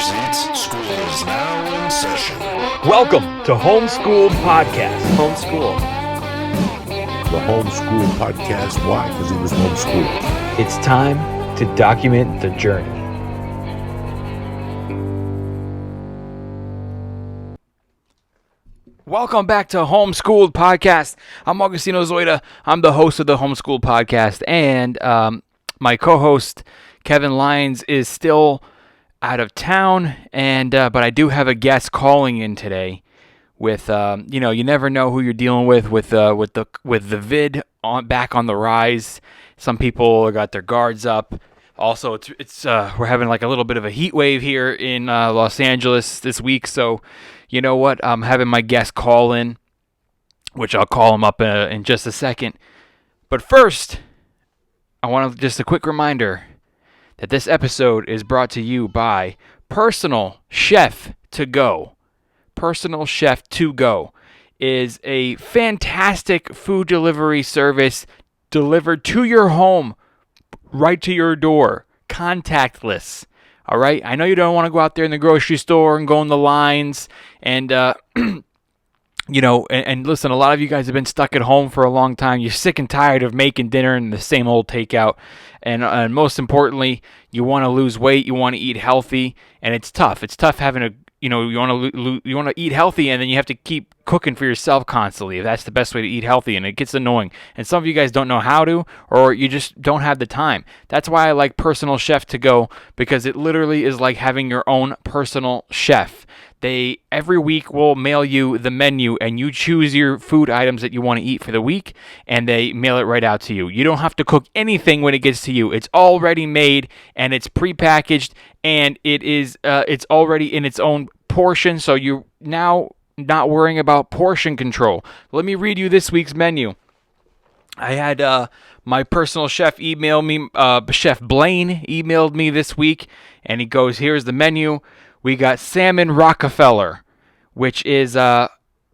presents School is Now in Session. Welcome to Homeschooled Podcast. Homeschool. The Homeschool Podcast. Why? Because he was homeschooled. It's time to document the journey. Welcome back to Homeschooled Podcast. I'm Augustino Zoida. I'm the host of the Homeschooled Podcast, and my co-host Kevin Lyons is still out of town, and but I do have a guest calling in today. With you never know who you're dealing with the vid back on the rise. Some people got their guards up. Also, it's we're having like a little bit of a heat wave here in Los Angeles this week. So, you know what? I'm having my guest call in, which I'll call him up in just a second. But first, I want to just a quick reminder that this episode is brought to you by Personal Chef To Go. Personal Chef To Go is a fantastic food delivery service delivered to your home, right to your door, contactless. All right? I know you don't want to go out there in the grocery store and go in the lines and and listen, a lot of you guys have been stuck at home for a long time. You're sick and tired of making dinner and the same old takeout. And most importantly, you want to lose weight, you want to eat healthy, and it's tough. It's tough having you want to eat healthy, and then you have to keep cooking for yourself constantly. That's the best way to eat healthy, and it gets annoying. And some of you guys don't know how to, or you just don't have the time. That's why I like Personal Chef To Go, because it literally is like having your own personal chef. They every week will mail you the menu, and you choose your food items that you want to eat for the week, and they mail it right out to you. You don't have to cook anything when it gets to you. It's already made, and it's prepackaged, and it's already in its own portion, so you're now not worrying about portion control. Let me read you this week's menu. I had my personal chef email me, Chef Blaine emailed me this week, and he goes, here's the menu. We got salmon Rockefeller, which is a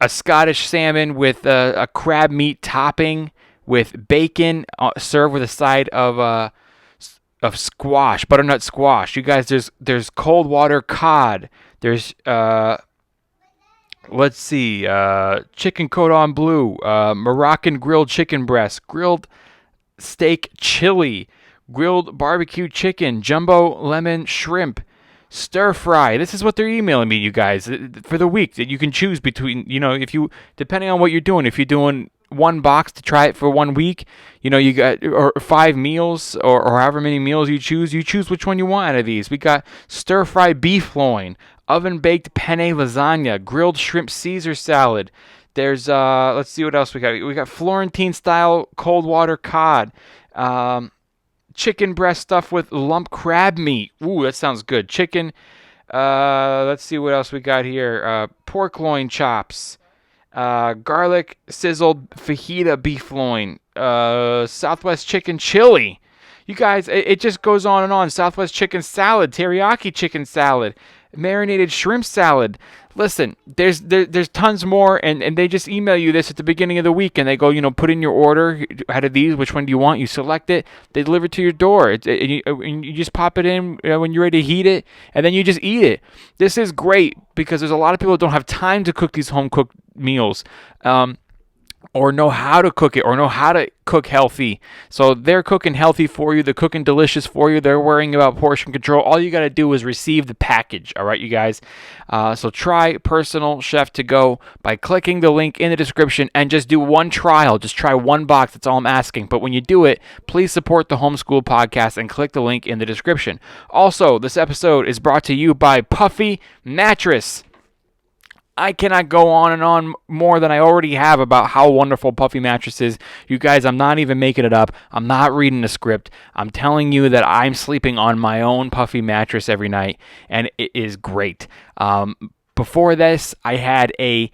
Scottish salmon with a crab meat topping with bacon, served with a side of squash, butternut squash. You guys, there's cold water cod. There's chicken cordon bleu, Moroccan grilled chicken breast, grilled steak chili, grilled barbecue chicken, jumbo lemon shrimp, stir fry. This is what they're emailing me, you guys, for the week that you can choose between, if you, depending on what you're doing, if you're doing one box to try it for 1 week, you got, or 5 meals, or however many meals you choose which one you want out of these. We got stir fry beef loin, oven baked penne lasagna, grilled shrimp Caesar salad. There's, let's see what else we got. We got Florentine style cold water cod, chicken breast stuffed with lump crab meat. Ooh, that sounds good. Chicken. Let's see what else we got here. Pork loin chops. Garlic sizzled fajita beef loin. Southwest chicken chili. You guys, it just goes on and on. Southwest chicken salad. Teriyaki chicken salad. Marinated shrimp salad. Listen, there's tons more, and they just email you this at the beginning of the week, and they go, put in your order out of these, which one do you want? You select it, they deliver it to your door, and you just pop it in when you're ready to heat it, and then you just eat it. This is great because there's a lot of people that don't have time to cook these home cooked meals. Or know how to cook it, or know how to cook healthy. So they're cooking healthy for you. They're cooking delicious for you. They're worrying about portion control. All you got to do is receive the package. All right, you guys. So try Personal Chef To Go by clicking the link in the description and just do one trial. Just try one box. That's all I'm asking. But when you do it, please support the Homeschool Podcast and click the link in the description. Also, this episode is brought to you by Puffy Mattress. I cannot go on and on more than I already have about how wonderful Puffy Mattress is. You guys, I'm not even making it up. I'm not reading a script. I'm telling you that I'm sleeping on my own Puffy Mattress every night, and it is great. Before this, I had a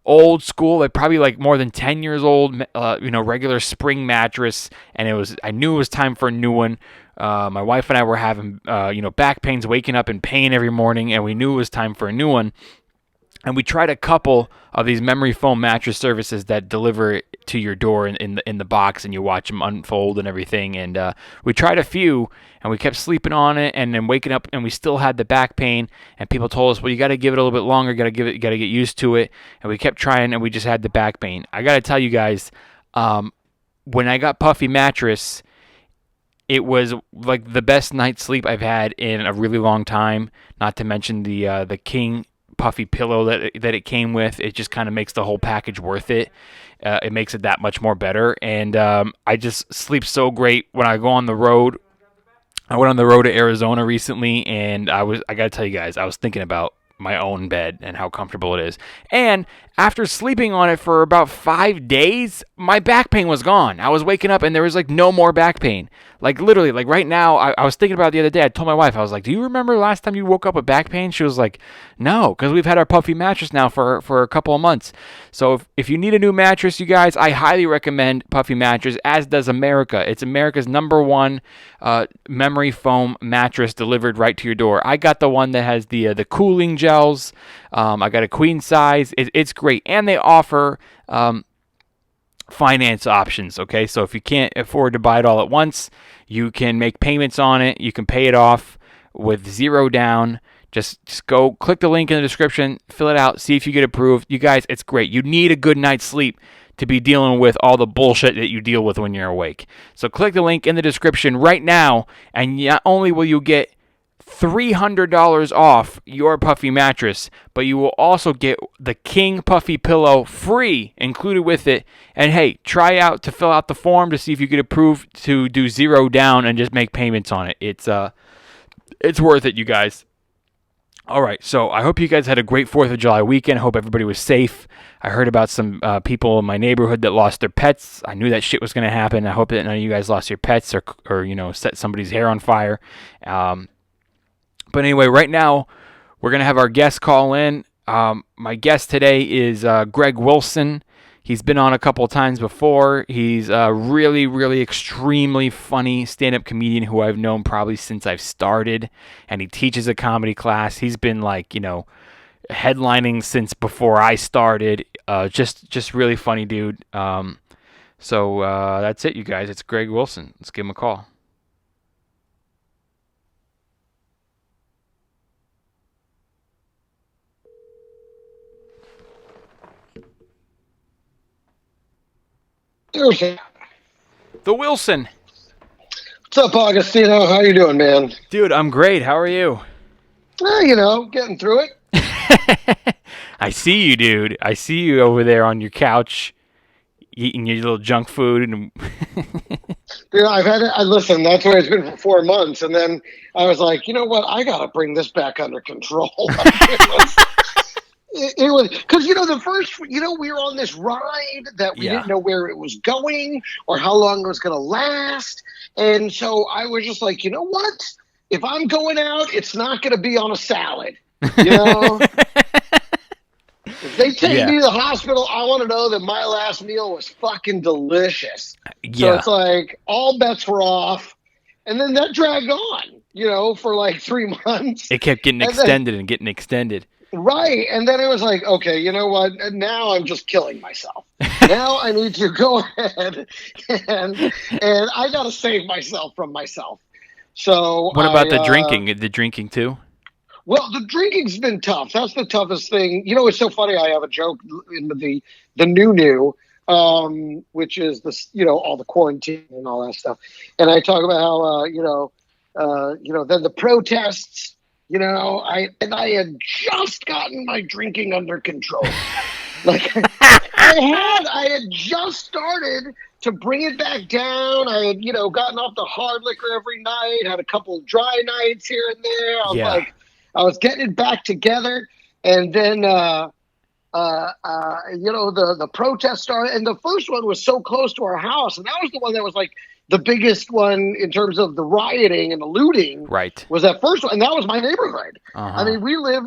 old school, like probably like more than 10 years old, regular spring mattress, and I knew it was time for a new one. My wife and I were having, back pains, waking up in pain every morning, and we knew it was time for a new one. And we tried a couple of these memory foam mattress services that deliver to your door in the box, and you watch them unfold and everything. And we tried a few, and we kept sleeping on it, and then waking up, and we still had the back pain. And people told us, well, you got to give it a little bit longer, got to get used to it. And we kept trying, and we just had the back pain. I got to tell you guys, when I got Puffy mattress, it was like the best night's sleep I've had in a really long time. Not to mention the King Puffy pillow that it came with. It just kind of makes the whole package worth it. It makes it that much more better. And I just sleep so great when I go on the road. I went on the road to Arizona recently, and I got to tell you guys, I was thinking about my own bed and how comfortable it is. And after sleeping on it for about 5 days, my back pain was gone. I was waking up and there was like no more back pain. Like literally, like right now, I was thinking about it the other day. I told my wife, I was like, do you remember last time you woke up with back pain? She was like, no, because we've had our Puffy mattress now for a couple of months. So if you need a new mattress, you guys, I highly recommend Puffy mattress, as does America. It's America's #1 memory foam mattress delivered right to your door. I got the one that has the cooling gels. I got a queen size. It's great. And they offer finance options, okay? So if you can't afford to buy it all at once, you can make payments on it. You can pay it off with 0 down. Just go click the link in the description, fill it out, see if you get approved. You guys, it's great. You need a good night's sleep to be dealing with all the bullshit that you deal with when you're awake. So click the link in the description right now, and not only will you get $300 off your Puffy mattress, but you will also get the King Puffy pillow free included with it. And hey, try out to fill out the form to see if you get approved to do 0 down and just make payments on it. It's worth it, you guys. All right, so I hope you guys had a great 4th of July weekend. I hope everybody was safe. I heard about some people in my neighborhood that lost their pets. I knew that shit was going to happen. I hope that none of you guys lost your pets or set somebody's hair on fire. But anyway, right now, we're going to have our guest call in. My guest today is Greg Wilson. He's been on a couple of times before. He's a really, really extremely funny stand-up comedian who I've known probably since I've started. And he teaches a comedy class. He's been headlining since before I started. Just really funny dude. So that's it, you guys. It's Greg Wilson. Let's give him a call. The Wilson. What's up, Augustino? How you doing, man? Dude, I'm great. How are you? Getting through it. I see you, dude. I see you over there on your couch eating your little junk food. And I've had it. Listen, that's where it's been for 4 months. And then I was like, you know what? I got to bring this back under control. It was because the first we were on this ride that we didn't know where it was going or how long it was going to last, and so I was just like, you know what? If I'm going out, it's not going to be on a salad. If they take me to the hospital, I want to know that my last meal was fucking delicious. So it's like all bets were off, and then that dragged on, for like 3 months. It kept getting extended and getting extended. Right. And then it was like, okay, you know what? Now I'm just killing myself. Now I need to go ahead and I got to save myself from myself. So what about the drinking? The drinking too? Well, the drinking's been tough. That's the toughest thing. It's so funny. I have a joke in the new, which is this, all the quarantine and all that stuff. And I talk about how, then the protests, I had just gotten my drinking under control. Like I had just started to bring it back down. I had, gotten off the hard liquor every night, had a couple of dry nights here and there. I was getting it back together. And then, the protest started. And the first one was so close to our house. And that was the one that was like, the biggest one in terms of the rioting and the looting was that first one. And that was my neighborhood. Uh-huh. I mean, we live,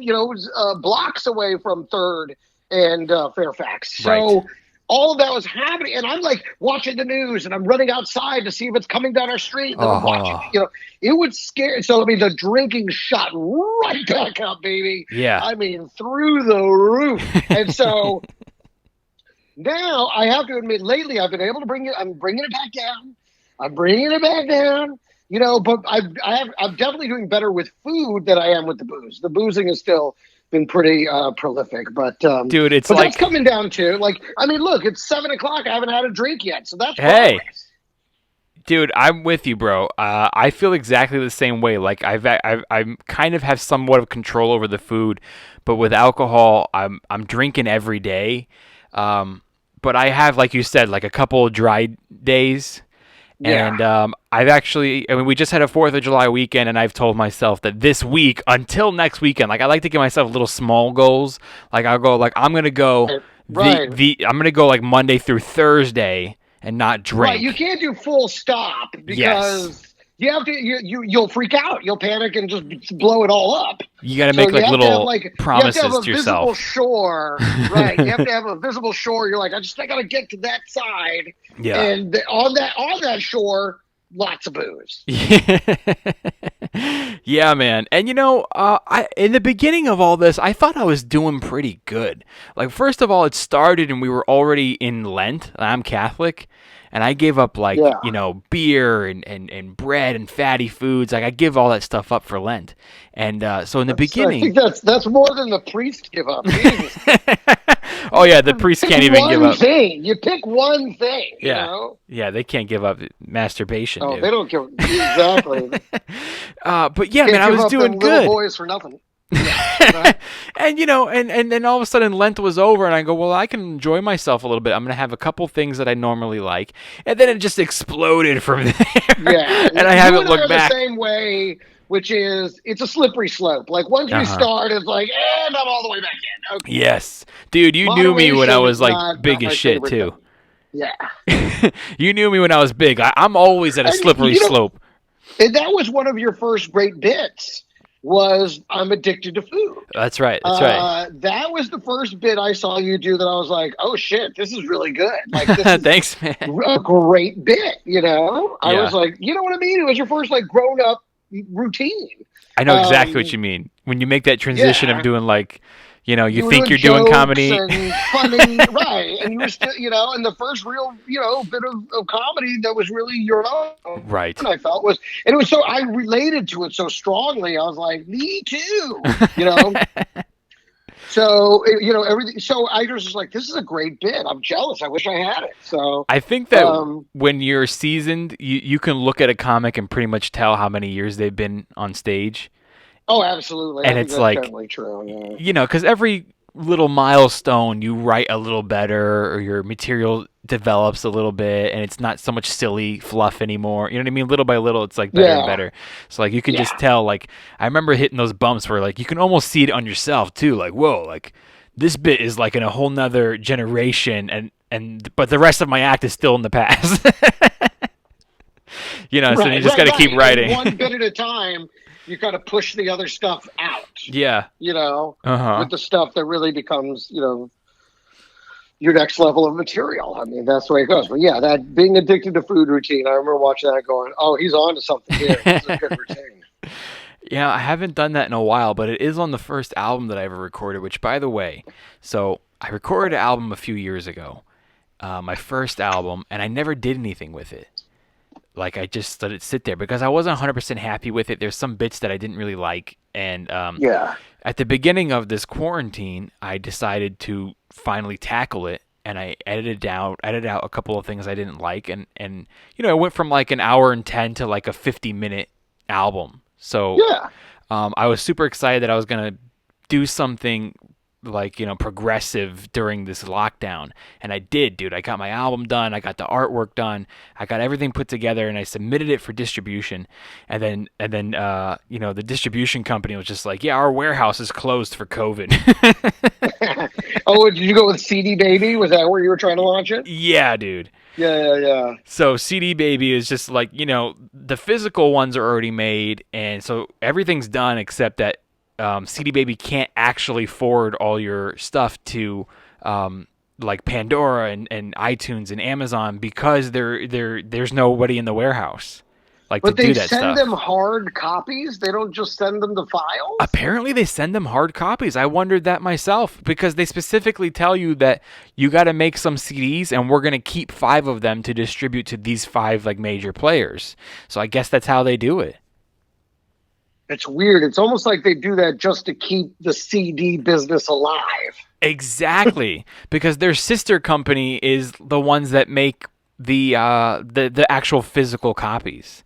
blocks away from 3rd and Fairfax. So all of that was happening. And I'm like watching the news and I'm running outside to see if it's coming down our street. And I'm watching, it would scare. So, I mean, the drinking shot right back up, baby. Yeah. I mean, through the roof. And so Now I have to admit, lately I've been able to bring it. I'm bringing it back down. I'm bringing it back down. But I'm definitely doing better with food than I am with the booze. The boozing has still been pretty prolific, but Dude, it's but like that's coming down to look, it's 7:00. I haven't had a drink yet, so that's Hey. progress. Dude, I'm with you, bro. I feel exactly the same way. Like I kind of have somewhat of control over the food, but with alcohol, I'm drinking every day. But I have, like you said, like a couple of dry days, Yeah. and we just had a 4th of July weekend, and I've told myself that this week until next weekend, like I like to give myself little small goals. Like I'll go, like I'm gonna go Right. I'm gonna go like Monday through Thursday and not drink. Right, you can't do full stop because you have to. You'll freak out. You'll panic and just blow it all up. You got to So make you like have to little have, promises you have to have to a visible yourself. shore, right? You have to have a visible shore. You're like, I got to get to that side, Yeah. and on that shore, lots of booze. Yeah, man. And I in the beginning of all this, I thought I was doing pretty good. Like, first of all, it started and we were already in Lent. I'm Catholic, and I gave up beer and bread and fatty foods. Like I give all that stuff up for Lent. And so in the I beginning, think that's more than the priest give up. Jesus. oh yeah, the priest can't even give up. Thing. You pick one thing. Yeah. You know? Yeah, they can't give up masturbation. Oh, dude. they don't give exactly. But yeah, Can't man, I give was up doing them good. Little boys for nothing. Yeah, And and then all of a sudden Lent was over, and I go, well, I can enjoy myself a little bit. I'm gonna have a couple things that I normally like, and then it just exploded from there. Yeah, and I You haven't and looked are back. the same way, which is it's a slippery slope. Like once we start, it's like, and I'm all the way back in. Okay. Yes, dude, you knew me when I Moderation was is like not big my as shit favorite too. thing. Yeah, You knew me when I was big. I'm always at a And, slippery slope. and that was one of your first great bits. Was I'm addicted to food. That's right. That's right. That was the first bit I saw you do that I was like, oh shit, this is really good. Like this is Thanks, man. a great bit, I Yeah. was like, you know what I mean? It was your first like grown up routine. I know exactly what you mean. When you make that transition Yeah. of doing like, you were think you're doing jokes comedy. and funny, right? And you were still, and the first real, bit of comedy that was really your own. Right. And I felt was, and it was so I related to it so strongly. I was like, me too, So everything. So I was just like, this is a great bit. I'm jealous. I wish I had it. So I think that when you're seasoned, you can look at a comic and pretty much tell how many years they've been on stage. oh, absolutely. And I it's think that's like, definitely true. Yeah. Because every little milestone you write a little better, or your material develops a little bit, and it's not so much silly fluff anymore. You know what I mean? Little by little, it's like better and Yeah. better. So like you can just tell. Like I remember hitting those bumps where like you can almost see it on yourself too. Like whoa, like this bit is like in a whole nother generation, but the rest of my act is still in the past. So you just got to keep writing. And one bit at a time. You kind of push the other stuff out. Yeah. With the stuff that really becomes, your next level of material. I mean, that's the way it goes. But yeah, that being addicted to food routine, I remember watching that going, oh, he's on to something here. This is a good routine. Yeah, I haven't done that in a while, but it is on the first album that I ever recorded, which, by the way, so I recorded an album a few years ago, my first album, and I never did anything with it. Like, I just let it sit there because I wasn't 100% happy with it. There's some bits that I didn't really like. And at the beginning of this quarantine, I decided to finally tackle it. And I edited out a couple of things I didn't like. And it went from like an hour and 10 to like a 50-minute album. So I was super excited that I was going to do something like progressive during this lockdown, and I did, dude. I got my album done, I got the artwork done, I got everything put together, and I submitted it for distribution. And then the distribution company was just like, yeah, our warehouse is closed for COVID. Oh, did you go with CD Baby? Was that where you were trying to launch it? Yeah, dude. Yeah. So CD Baby is just like, the physical ones are already made, and so everything's done except that CD Baby can't actually forward all your stuff to like Pandora and iTunes and Amazon because there's nobody in the warehouse. like But to they do that send stuff. them hard copies. They don't just send them the files. Apparently they send them hard copies. I wondered that myself because they specifically tell you that you got to make some CDs and we're going to keep 5 of them to distribute to these 5 like major players. So I guess that's how they do it. It's weird. It's almost like they do that just to keep the CD business alive. Exactly. Because their sister company is the ones that make the actual physical copies.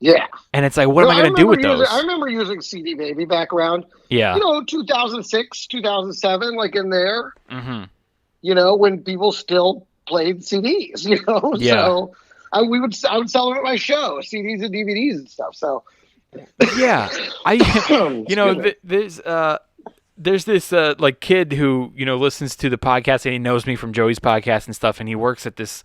Yeah. And it's like, what am I going to do with those? I remember using CD Baby back around, Yeah. 2006, 2007, like in there, Mm-hmm. when people still played CDs, Yeah. So I would sell them at my show, CDs and DVDs and stuff. So Yeah. There's this like kid who listens to the podcast and he knows me from Joey's podcast and stuff, and he works at this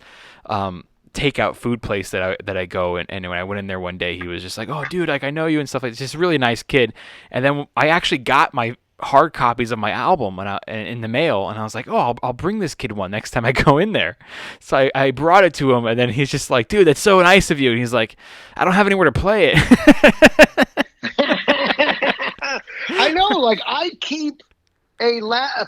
takeout food place that I go, and when I went in there one day, he was just like, "Oh, dude, like I know you and stuff like." It's just a really nice kid. And then I actually got my hard copies of my album in the mail, and I was like, "Oh, I'll bring this kid one next time I go in there." So I brought it to him, and then he's just like, "Dude, that's so nice of you." And he's like, "I don't have anywhere to play it." I know, like I keep a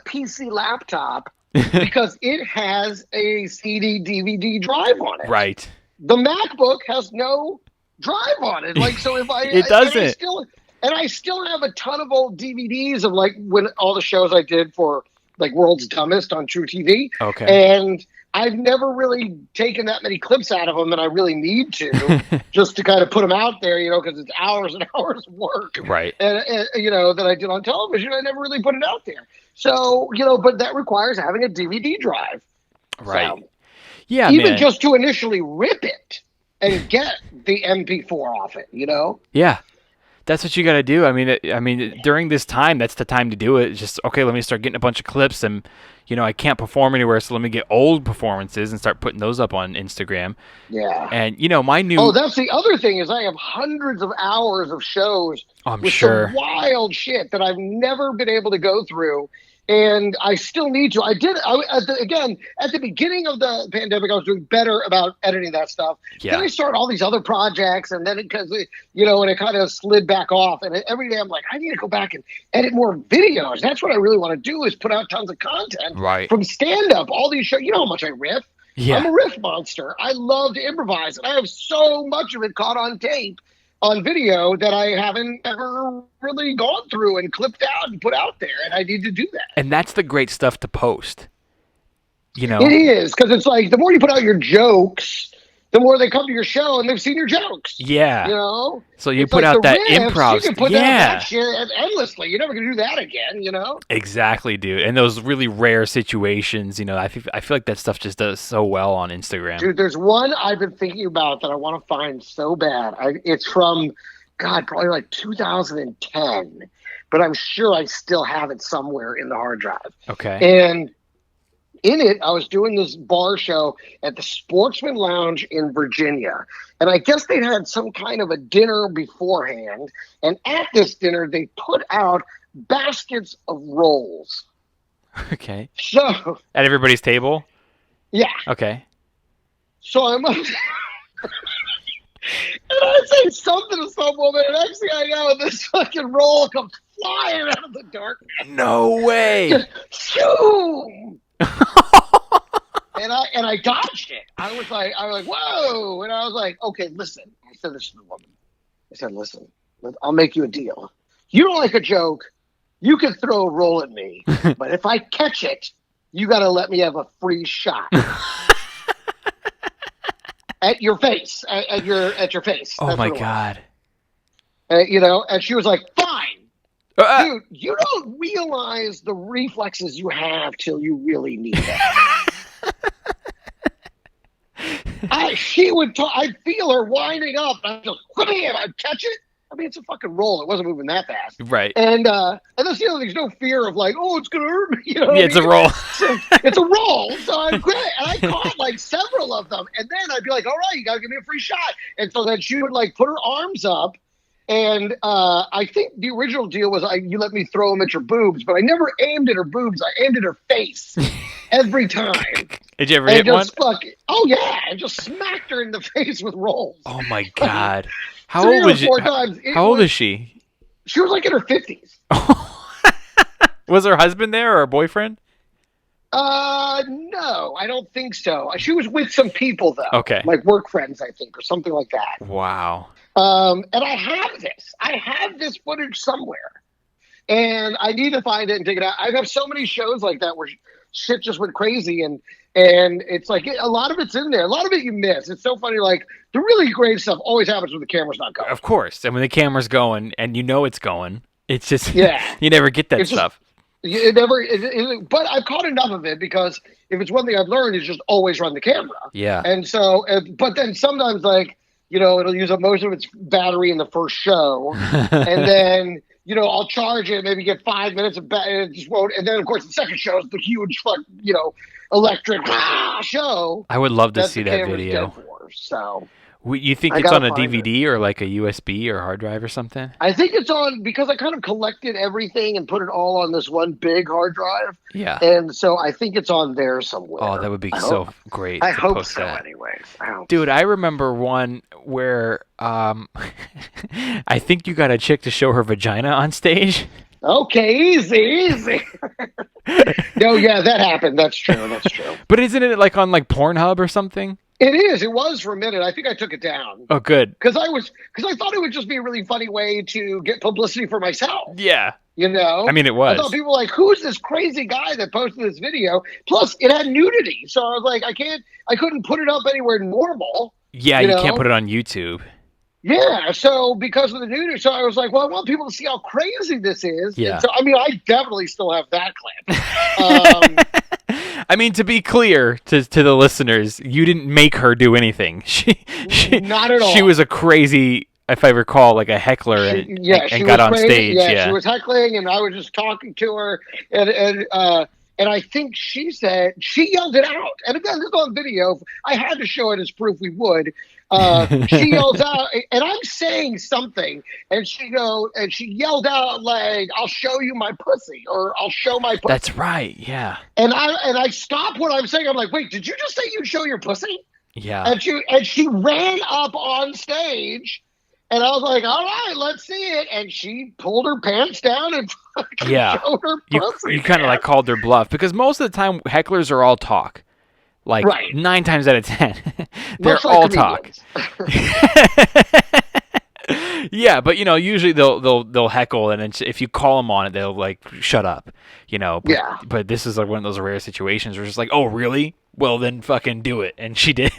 PC laptop because it has a CD DVD drive on it. Right. The MacBook has no drive on it. Like, so if It doesn't. And I still have a ton of old DVDs of like when all the shows I did for like World's Dumbest on True TV. Okay. And I've never really taken that many clips out of them that I really need to, just to kind of put them out there, because it's hours and hours of work. Right. And that I did on television. I never really put it out there. So, but that requires having a DVD drive. Right. So, Yeah, even man. just to initially rip it and get the MP4 off it, Yeah. That's what you got to do. I mean, during this time, that's the time to do it. It's just, okay, let me start getting a bunch of clips, and I can't perform anywhere, so let me get old performances and start putting those up on Instagram. Yeah. And my new Oh, that's the other thing is I have hundreds of hours of shows I'm with sure. some wild shit that I've never been able to go through. And I still need to. At the beginning of the pandemic, I was doing better about editing that stuff. Yeah. Then I started all these other projects, and then and it kind of slid back off. And every day I'm like, I need to go back and edit more videos. That's what I really want to do, is put out tons of content Right. from stand-up, all these shows. You know how much I riff. Yeah. I'm a riff monster. I love to improvise, and I have so much of it caught on tape, on video, that I haven't ever really gone through and clipped out and put out there, and I need to do that. And that's the great stuff to post. It is, because it's like the more you put out your jokes, the more they come to your show and they've seen your jokes. Yeah. So you It's put like out the that riffs, improv. You can put Yeah. that shit endlessly. You're never gonna do that again. Exactly, dude. And those really rare situations, I feel like that stuff just does so well on Instagram. Dude, there's one I've been thinking about that I want to find so bad. It's from, God, probably like 2010, but I'm sure I still have it somewhere in the hard drive. Okay. And in it, I was doing this bar show at the Sportsman Lounge in Virginia. And I guess they'd had some kind of a dinner beforehand. And at this dinner, they put out baskets of rolls. Okay. So, At everybody's table? yeah. Okay. So I'm and I say something to some woman, and next thing I know, this fucking roll comes flying out of the darkness. No way. Shoo! And I dodged it. I was like, whoa! And I was like, okay, listen. I said this to the woman. I said, listen, I'll make you a deal. You don't like a joke, you can throw a roll at me, but if I catch it, you got to let me have a free shot at your face, at your face. Oh That's my what it was. God. And she was like, fine. Uh, Dude, you don't realize the reflexes you have till you really need them. She would talk. I'd feel her winding up. I'd just, I'd catch it. I mean, it's a fucking roll. It wasn't moving that fast. right. And that's there's no fear of like, oh, it's gonna hurt me. Yeah, it's a roll. So it's a roll. So I quit, and I caught like several of them. And then I'd be like, all right, you gotta give me a free shot. And so then she would like put her arms up. And I think the original deal was you let me throw them at your boobs, but I never aimed at her boobs. I aimed at her face. every time. Did you ever And hit one? just oh yeah, and just smacked her in the face with rolls. Oh my God! How Three old or was she? four times. How old is she? She was like in her 50s. Was her husband there or a boyfriend? No, I don't think so. She was with some people though. Okay. Like work friends, I think, or something like that. Wow. And I have this. I have this footage somewhere. And I need to find it and dig it out. I have so many shows like that where shit just went crazy, and it's like a lot of it's in there. A lot of it you miss. It's so funny. Like the really great stuff always happens when the camera's not going. Of course. And when the camera's going and you know it's going, it's just Yeah. you never get that It's just- stuff. It never. But I've caught enough of it because if it's one thing I've learned is just always run the camera. Yeah. And so, but then sometimes like it'll use up most of its battery in the first show, and then. I'll charge it, maybe get 5 minutes of battery, and it just won't. And then, of course, the second show is the huge, electric show. I would love to see the that camera's video. dead for. So You think I it's on gotta a find DVD or like a USB or hard drive or something? I think it's on because I kind of collected everything and put it all on this one big hard drive. Yeah. And so I think it's on there somewhere. Oh, that would be I so hope- great. I to hope post so, that. anyways. I hope Dude, I remember one where I think you got a chick to show her vagina on stage. Okay, easy. No, yeah, that happened. That's true. That's true. But isn't it like on like Pornhub or something? It is. It was for a minute. I think I took it down. Oh, good. Because I thought it would just be a really funny way to get publicity for myself. Yeah. I mean, it I was. thought people were like, who's this crazy guy that posted this video? Plus, it had nudity, so I was like, I couldn't put it up anywhere normal. Yeah, you can't put it on YouTube. Yeah, so because of the nudity, so I was like, well, I want people to see how crazy this is. Yeah. And so, I mean, I definitely still have that clip. I mean, to be clear to the listeners, you didn't make her do anything. She Not at all. She was a crazy, if I recall, like a heckler and she got was on crazy. stage. Yeah, Yeah. she was heckling, and I was just talking to her, and I think she said she yelled it out. And again, this is on video. I had to show it as proof we would. She yells out, and I'm saying something, and she yelled out like, "I'll show you my pussy," or "I'll show my pussy." That's right. Yeah. And I stopped what I'm saying. I'm like, "Wait, did you just say you'd show your pussy?" Yeah. And she ran up on stage, and I was like, "All right, let's see it." And she pulled her pants down and fucking Yeah. showed her pussy. You kind of like called their bluff because most of the time hecklers are all talk. Like Right. 9 times out of 10, they're Much like all talk. comedians. Yeah, but usually they'll heckle, and then if you call them on it, they'll like shut up. But, Yeah. But this is like one of those rare situations where it's just like, oh really? Well then, fucking do it, and she did.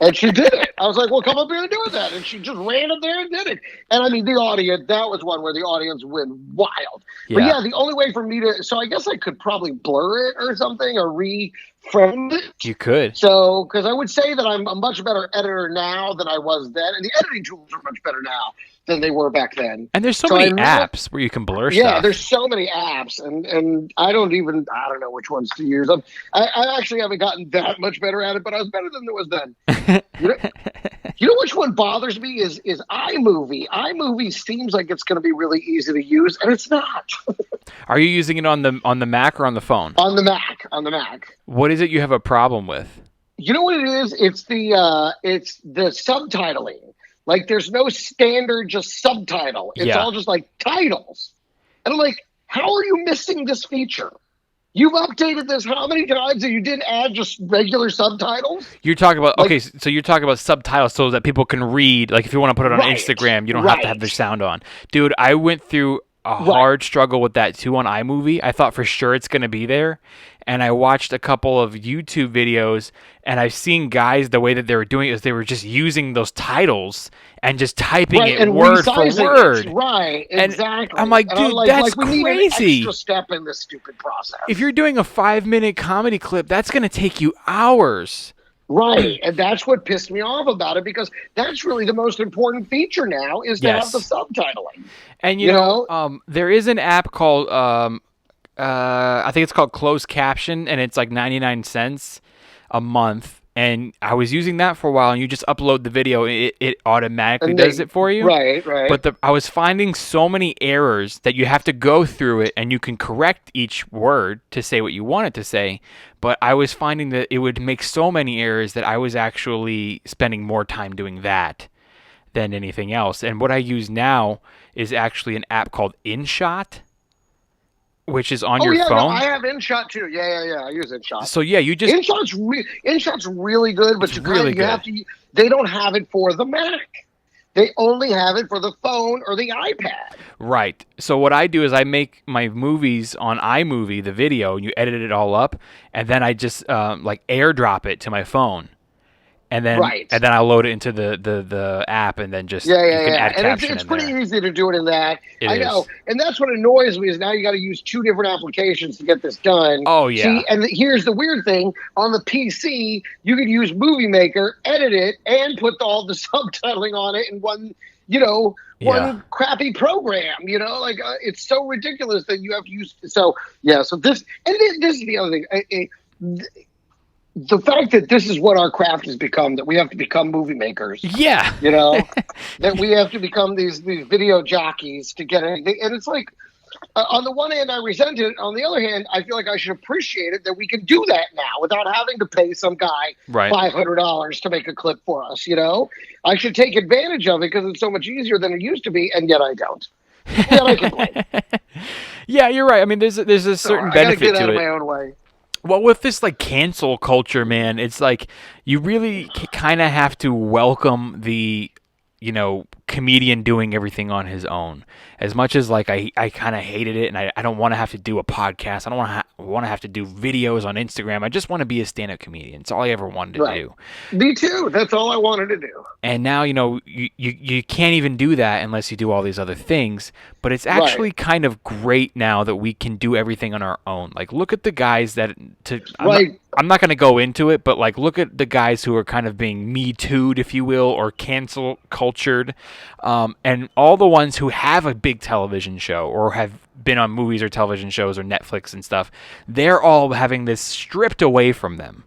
And she did it. I was like, well, come up here and do that. And she just ran up there and did it. And I mean, the audience, that was one where the audience went wild. But Yeah. yeah, the only way for me to, so I guess I could probably blur it or something or reframe it. You could. So, because I would say that I'm a much better editor now than I was then. And the editing tools are much better now than they were back then. And there's so So many I really- apps where you can blur Yeah, stuff. there's so many apps, and I don't know which ones to use. I actually haven't gotten that much better at it, but I was better than it was then. You know which one bothers me is iMovie. iMovie seems like it's going to be really easy to use, and it's not. Are you using it on the Mac or on the phone? On the Mac. What is it you have a problem with? You know what it is? It's the subtitling. Like, there's no standard just subtitle. It's Yeah. all just like titles. And I'm like, how are you missing this feature? You've updated this how many times and you didn't add just regular subtitles? You're talking about Like- okay, so you're talking about subtitles so that people can read. Like if you want to put it on Right, Instagram, you don't have to have right. the sound on. Dude, I went through a hard struggle with that too on iMovie. I thought for sure it's going to be there, and I watched a couple of YouTube videos, and I've seen guys the way that they were doing it is they were just using those titles and just typing Right, it and word for resizing it. word. Right, And exactly. I'm like, And dude, that's we need an crazy. extra step in this stupid process. If you're doing a 5-minute comedy clip, that's going to take you hours. Right, and that's what pissed me off about it because that's really the most important feature now is to Yes. have the subtitling. And You know? there is an app called I think it's called Closed Caption, and it's like 99 cents a month. and I was using that for a while, and you just upload the video, it automatically And does it for you. Right. But I was finding so many errors that you have to go through it, and you can correct each word to say what you want it to say. But I was finding that it would make so many errors that I was actually spending more time doing that than anything else. And what I use now is actually an app called InShot, which is on your No, phone. I have InShot too. Yeah. I use InShot. So yeah, you just InShot's really good, but It's you really good. have to. They don't have it for the Mac. They only have it for the phone or the iPad. right. So what I do is I make my movies on iMovie, the video, and you edit it all up, and then I just like AirDrop it to my phone. And then, Right. and then I load it into the app, and then just Yeah. you can add And caption it's in pretty there. easy to do it in that. It I is. know. And that's what annoys me is now you got to use 2 different applications to get this done. Oh, yeah. See, and here's the weird thing. On the PC, you could use Movie Maker, edit it, and put all the subtitling on it in one Yeah. crappy program, like it's so ridiculous that you have to use. So this is the other thing. The fact that this is what our craft has become, that we have to become movie makers, Yeah. that we have to become these video jockeys to get anything. And it's like, on the one hand, I resent it. On the other hand, I feel like I should appreciate it that we can do that now without having to pay some guy Right. $500 to make a clip for us. I should take advantage of it because it's so much easier than it used to be, and yet I don't. Yet I complain. Yeah, you're right. I mean, there's a certain I gotta benefit get out to of it. my own way. Well, with this like cancel culture, man, it's like you really kind of have to welcome the, comedian doing everything on his own. As much as like I kind of hated it, and I don't want to have to do a podcast. I don't want to have to do videos on Instagram. I just want to be a stand-up comedian. It's all I ever wanted to Right. do. Me too. That's all I wanted to do. And now, you can't even do that unless you do all these other things. But it's actually kind of great now that we can do everything on our own. Like, look at the guys I'm not going to go into it, but like, look at the guys who are kind of being Me Too'd, if you will, or cancel cultured. And all the ones who have a big television show or have been on movies or television shows or Netflix and stuff, they're all having this stripped away from them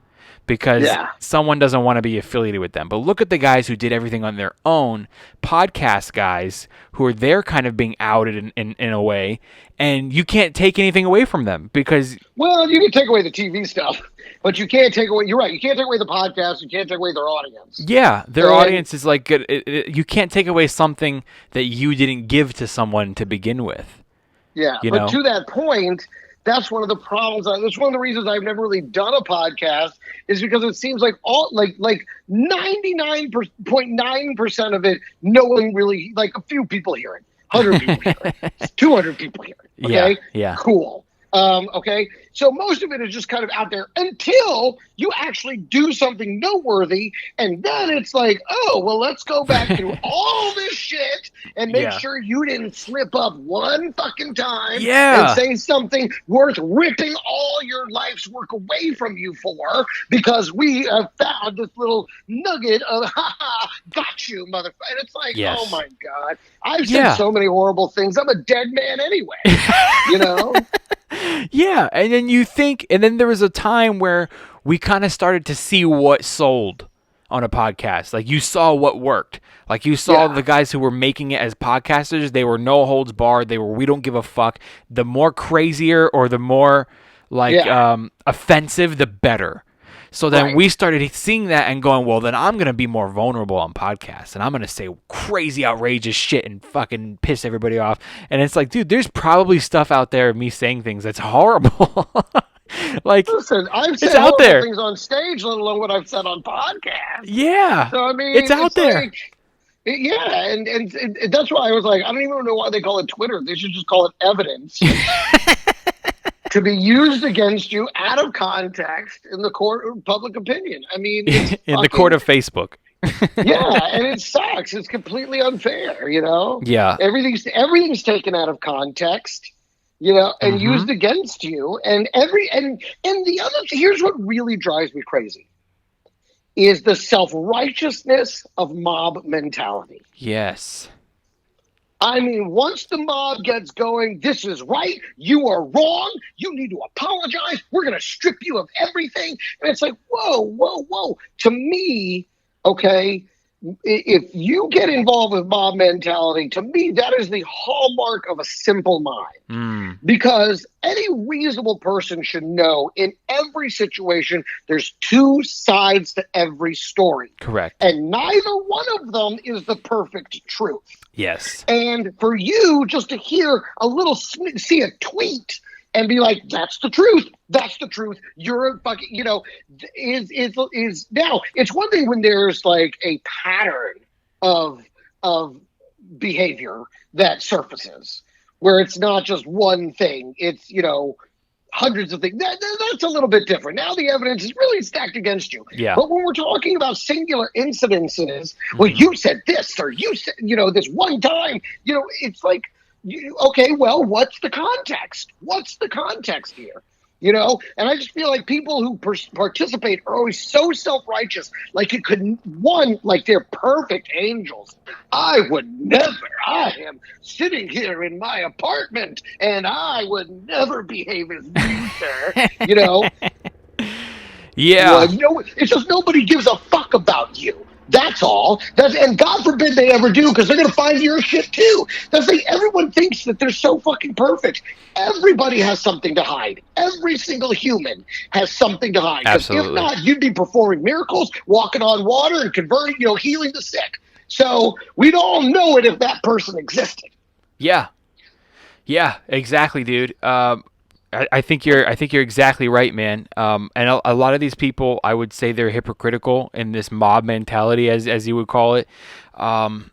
because someone doesn't want to be affiliated with them. But look at the guys who did everything on their own, podcast guys who are there kind of being outed in a way, and you can't take anything away from them because... Well, you can take away the TV stuff, but you can't take away... You're right. You can't take away the podcast. You can't take away their audience. Yeah, their audience is like... you can't take away something that you didn't give to someone to begin with. Yeah, but to that point... That's one of the problems. That's one of the reasons I've never really done a podcast is because it seems like 99.9% of it, no one really, like a few people hear it, 100 people hear it, 200 people hear it. Okay, Yeah. Cool. Okay, so most of it is just kind of out there until you actually do something noteworthy, and then it's like, oh, well, let's go back through all this shit and make sure you didn't slip up one fucking time and say something worth ripping all your life's work away from you for, because we have found this little nugget of, got you, motherfucker. And it's like, oh my God, I've said so many horrible things. I'm a dead man anyway, Yeah, and then you think, and then there was a time where we kind of started to see what sold on a podcast. Like, you saw what worked. Like, you saw the guys who were making it as podcasters, they were no holds barred. They were, we don't give a fuck. The more crazier or the more, offensive, the better. So then we started seeing that and going, well, then I'm going to be more vulnerable on podcasts, and I'm going to say crazy, outrageous shit and fucking piss everybody off. And it's like, dude, there's probably stuff out there of me saying things that's horrible. Like, listen, I've said out there. things on stage, let alone what I've said on podcasts. Yeah. So, I mean, it's out there. Like, and that's why I was like, I don't even know why they call it Twitter. They should just call it evidence. To be used against you out of context in the court of public opinion. I mean, in the court of Facebook. And it sucks. It's completely unfair, Yeah. Everything's taken out of context, and used against you. And the other, here's what really drives me crazy is the self-righteousness of mob mentality. Yes. I mean, once the mob gets going, this is right. You are wrong. You need to apologize. We're going to strip you of everything. And it's like, whoa, whoa, whoa. To me, okay, if you get involved with mob mentality, to me, that is the hallmark of a simple mind. Because any reasonable person should know in every situation, there's two sides to every story. Correct. And neither one of them is the perfect truth. Yes. And for you just to hear a little, see a tweet and be like, that's the truth. That's the truth. You're a fucking, is now it's one thing when there's like a pattern of behavior that surfaces where it's not just one thing. It's, hundreds of things. That's a little bit different. Now the evidence is really stacked against you. Yeah. But when we're talking about singular incidences, well, you said this or you said, this one time, it's like, okay, well, what's the context? What's the context here? And I just feel like people who participate are always so self-righteous, like it could, like they're perfect angels. I am sitting here in my apartment and I would never behave as you, sir. Yeah. It's just nobody gives a fuck about you. That's all. And God forbid they ever do, because they're going to find your shit too. Everyone thinks that they're so fucking perfect. Everybody has something to hide. Every single human has something to hide. Absolutely. If not, you'd be performing miracles, walking on water, and converting, healing the sick. So we'd all know it if that person existed. Yeah. Yeah. Exactly, dude. I think you're exactly right, man. And a lot of these people, I would say they're hypocritical in this mob mentality, as you would call it. And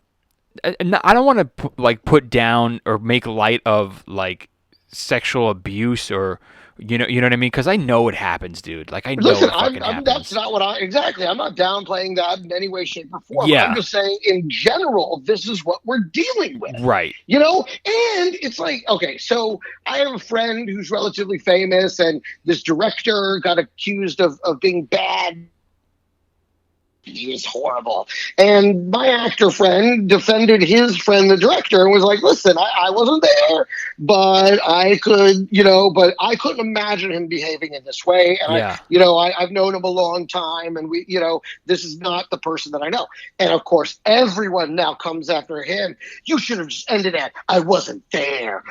I don't want to put down or make light of like sexual abuse or you know what I mean? Because I know it happens, dude. Like I know it fucking happens. That's not what exactly. I'm not downplaying that in any way, shape, or form. Yeah. I'm just saying, in general, this is what we're dealing with. Right. And it's like, okay, so I have a friend who's relatively famous, and this director got accused of being bad. He's horrible. And my actor friend defended his friend, the director, and was like, listen, I wasn't there, but I could, but I couldn't imagine him behaving in this way. And I've known him a long time, and we, this is not the person that I know. And of course, everyone now comes after him. You should have just ended at, I wasn't there.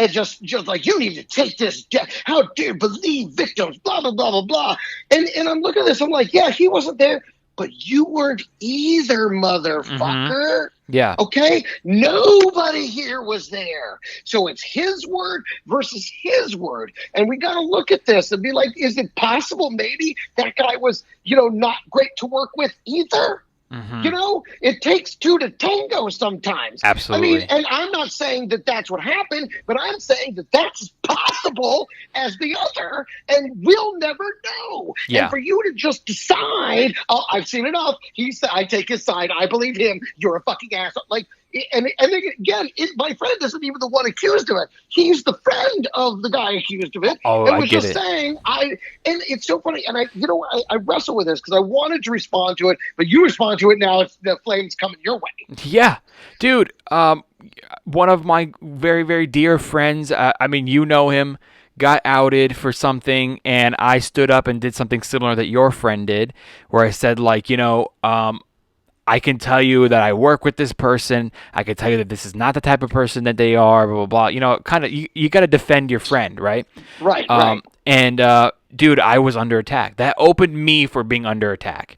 And just like, you need to take this. How dare you believe victims? Blah, blah, blah, blah, blah. And I'm looking at this. I'm like, yeah, he wasn't there, but you weren't either, motherfucker. Mm-hmm. Yeah. Okay? Nobody here was there. So it's his word versus his word. And we got to look at this and be like, is it possible maybe that guy was, not great to work with either? Mm-hmm. It takes two to tango sometimes. Absolutely. And I'm not saying that that's what happened, but I'm saying that that's as possible as the other, and we'll never know. Yeah. And for you to just decide, oh, I've seen enough. I take his side. I believe him. You're a fucking asshole. And again, my friend isn't even the one accused of it. He's the friend of the guy accused of it. Oh, and I was get just it. saying, and it's so funny. And I wrestle with this because I wanted to respond to it, but you respond to it now. It's the flames coming your way. Yeah, dude. One of my very, very dear friends. You know him. Got outed for something, and I stood up and did something similar that your friend did, where I said, I can tell you that I work with this person. I can tell you that this is not the type of person that they are, blah, blah, blah. Kind of, you got to defend your friend, right? Right, right. And, dude, I was under attack. That opened me for being under attack.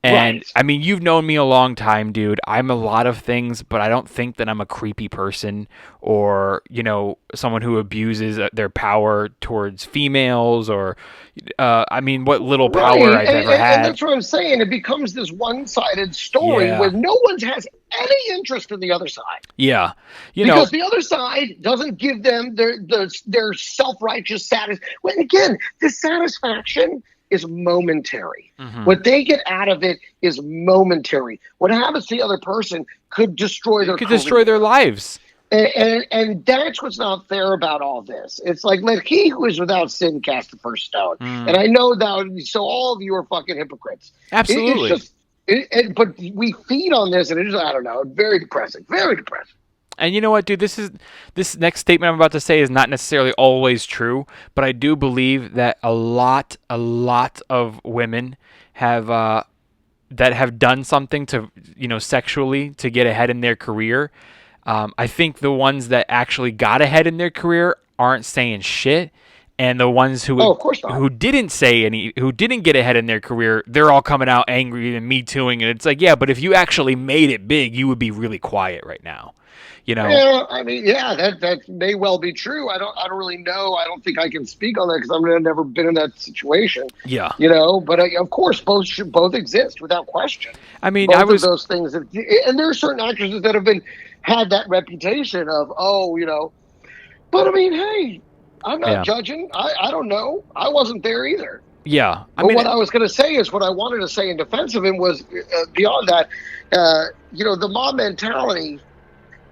And, right. You've known me a long time, dude. I'm a lot of things, but I don't think that I'm a creepy person or, someone who abuses their power towards females or, what little power I've ever had. And that's what I'm saying. It becomes this one-sided story where no one has any interest in the other side. Yeah. Because the other side doesn't give them their self-righteous satisfaction. Well, again, the satisfaction is momentary. Mm-hmm. What they get out of it is momentary. What happens to the other person could destroy their career. Destroy their lives. And that's what's not fair about all this. It's like, let he who is without sin cast the first stone. And I know that, so all of you are fucking hypocrites. Absolutely. But we feed on this, and it is, I don't know, very depressing. Very depressing. And you know what, dude? This next statement I'm about to say is not necessarily always true, but I do believe that a lot of women have that have done something to, sexually to get ahead in their career. I think the ones that actually got ahead in their career aren't saying shit, and the ones who of course not. who didn't get ahead in their career, they're all coming out angry and me tooing, and it's like, yeah, but if you actually made it big, you would be really quiet right now. Yeah, I mean, yeah, that may well be true. I don't really know. I don't think I can speak on that because I've never been in that situation. Yeah. But of course, both exist without question. I mean, both of those things, and there are certain actresses that have had that reputation of, but I mean, hey, I'm not judging. I don't know. I wasn't there either. Yeah. What I was going to say is what I wanted to say in defense of him was beyond that. The mob mentality.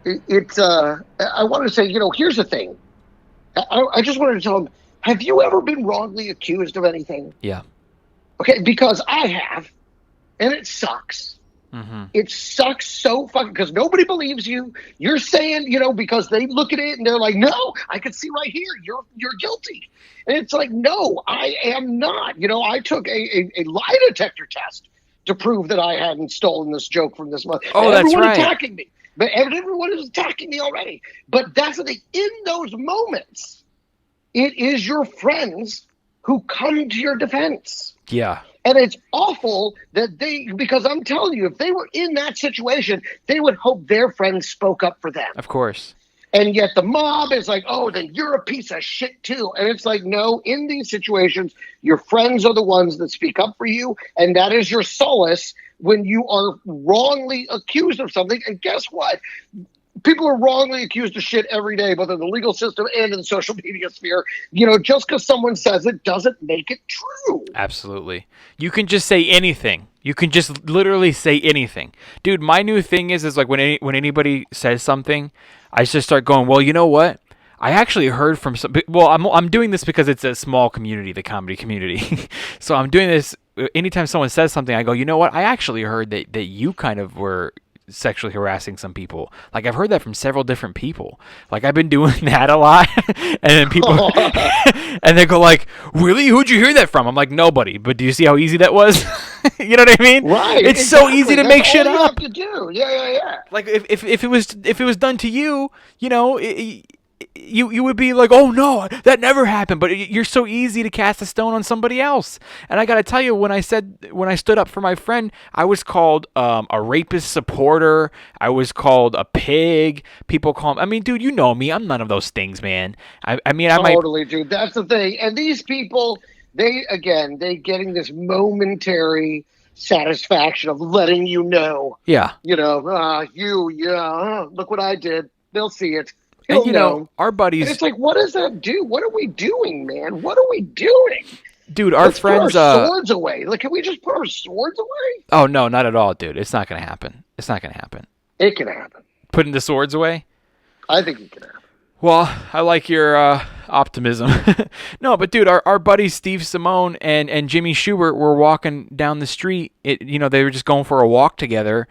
I wanted to say, here's the thing. I just wanted to tell him, have you ever been wrongly accused of anything? Yeah. Okay, because I have, and it sucks. Mm-hmm. It sucks so fucking, because nobody believes you. You're saying, because they look at it and they're like, no, I can see right here, you're guilty. And it's like, no, I am not. I took a lie detector test to prove that I hadn't stolen this joke from this month. Oh, that's right. Attacking me. But everyone is attacking me already. But that's the thing. In those moments, it is your friends who come to your defense. Yeah. And it's awful that because I'm telling you, if they were in that situation, they would hope their friends spoke up for them. Of course. And yet the mob is like, oh, then you're a piece of shit too. And it's like, no, in these situations, your friends are the ones that speak up for you. And that is your solace when you are wrongly accused of something. And guess what? People are wrongly accused of shit every day, both in the legal system and in the social media sphere. Just because someone says it doesn't make it true. Absolutely. You can just say anything. You can just literally say anything. Dude, my new thing is like when anybody says something, I just start going, well, you know what? I actually heard from some. Well, I'm doing this because it's a small community, the comedy community. So I'm doing this anytime someone says something. I go, you know what? I actually heard that you kind of were sexually harassing some people. Like, I've heard that from several different people. Like, I've been doing that a lot, and then people and they go like, really? Who'd you hear that from? I'm like, nobody. But do you see how easy that was? You know what I mean? Right. It's so easy to make shit up. You have to do. Yeah. Like, if it was done to you, you would be like, oh no, that never happened. But you're so easy to cast a stone on somebody else. And I gotta tell you, when I stood up for my friend, I was called a rapist supporter. I was called a pig. People call me. I mean, dude, you know me. I'm none of those things, man. I totally, dude. That's the thing. And these people, they getting this momentary satisfaction of letting you know. Yeah. Look what I did. They'll see it. And our buddies. And it's like, what does that do? What are we doing, man? What are we doing? Dude, our friends. Put our swords away. Like, can we just put our swords away? Oh no, not at all, dude. It's not gonna happen. It's not gonna happen. It can happen. Putting the swords away? I think it can happen. Well, I like your optimism. No, but dude, our buddies Steve Simone and Jimmy Schubert were walking down the street. They were just going for a walk together,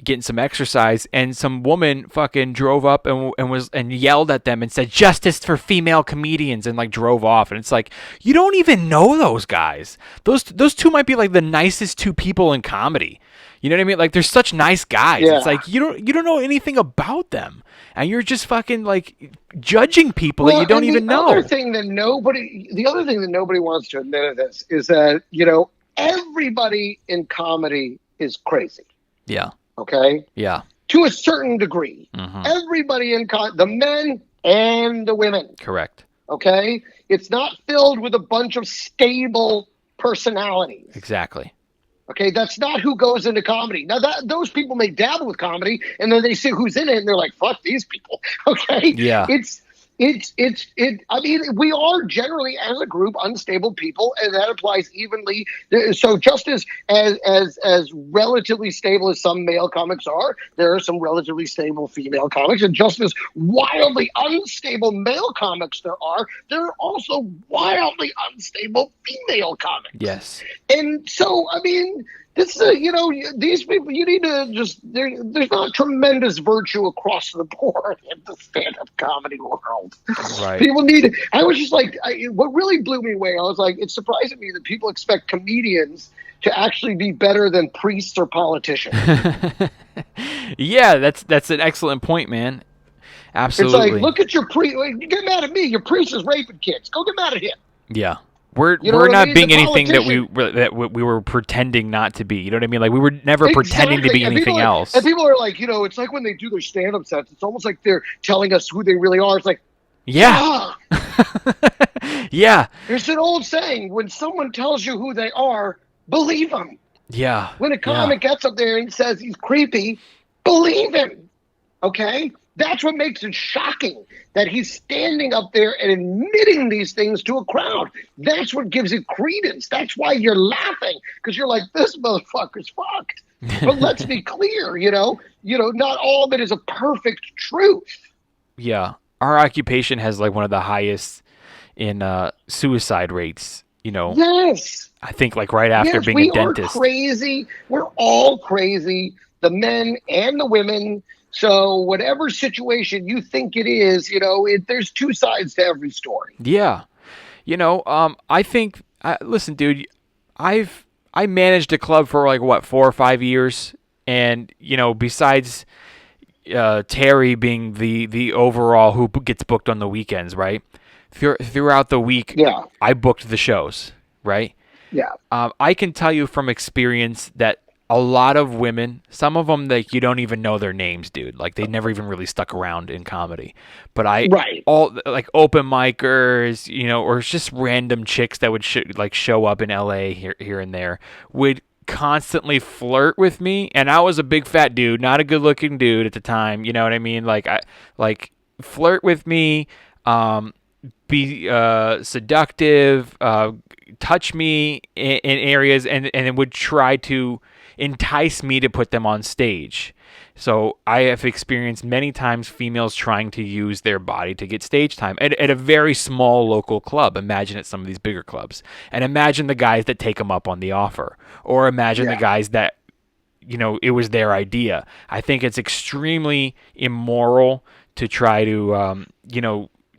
getting some exercise, and some woman fucking drove up and yelled at them and said, "Justice for female comedians," and like drove off. And it's like, you don't even know those guys. Those two might be like the nicest two people in comedy. You know what I mean? Like, they're such nice guys. Yeah. It's like you don't know anything about them, and you're just fucking like judging people that you don't even know. The other thing that nobody wants to admit of this is that everybody in comedy is crazy. Yeah. Okay. Yeah. To a certain degree, everybody in the men and the women. Correct. Okay. It's not filled with a bunch of stable personalities. Exactly. Okay, that's not who goes into comedy. Now, those people may dabble with comedy, and then they see who's in it, and they're like, "Fuck these people." Okay, yeah, I mean, we are generally, as a group, unstable people, and that applies evenly. So, just as relatively stable as some male comics are, there are some relatively stable female comics, and just as wildly unstable male comics there are also wildly unstable female comics. Yes. And so, I mean, This is, these people, you need to just, there's not tremendous virtue across the board in the stand-up comedy world. Right. People need, I was just like, what really blew me away, I was like, it's surprising me that people expect comedians to actually be better than priests or politicians. Yeah, that's an excellent point, man. Absolutely. It's like, look at your priest, get mad at me, your priest is raping kids. Go get mad at him. Yeah. We're not being anything that we were pretending not to be. You know what I mean? Like we were never pretending to be anything else. And people are like, it's like when they do their stand-up sets, it's almost like they're telling us who they really are. It's like, yeah. Yeah. There's an old saying, when someone tells you who they are, believe them. Yeah. When a comic gets up there and says he's creepy, believe him. Okay? That's what makes it shocking, that he's standing up there and admitting these things to a crowd. That's what gives it credence. That's why you're laughing, because you're like, this motherfucker's fucked. But let's be clear, not all of it is a perfect truth. Yeah. Our occupation has like one of the highest in suicide rates, Yes. I think like right after being a dentist. We are crazy. We're all crazy, the men and the women. So whatever situation you think it is, there's two sides to every story. Yeah. I think, listen, dude, I managed a club for like, 4 or 5 years. And, besides Terry being the overall who gets booked on the weekends, right? Throughout the week, I booked the shows, right? Yeah. I can tell you from experience that a lot of women, some of them, like, you don't even know their names, dude. Like, they never even really stuck around in comedy. But all like open micers, or just random chicks that would show up in LA here and there would constantly flirt with me. And I was a big fat dude, not a good looking dude at the time. You know what I mean? Like flirt with me, be seductive, touch me in areas, and it would try to entice me to put them on stage. So I have experienced many times females trying to use their body to get stage time at a very small local club. Imagine at some of these bigger clubs, and imagine the guys that take them up on the offer, or imagine the guys that, it was their idea. I think it's extremely immoral to try to,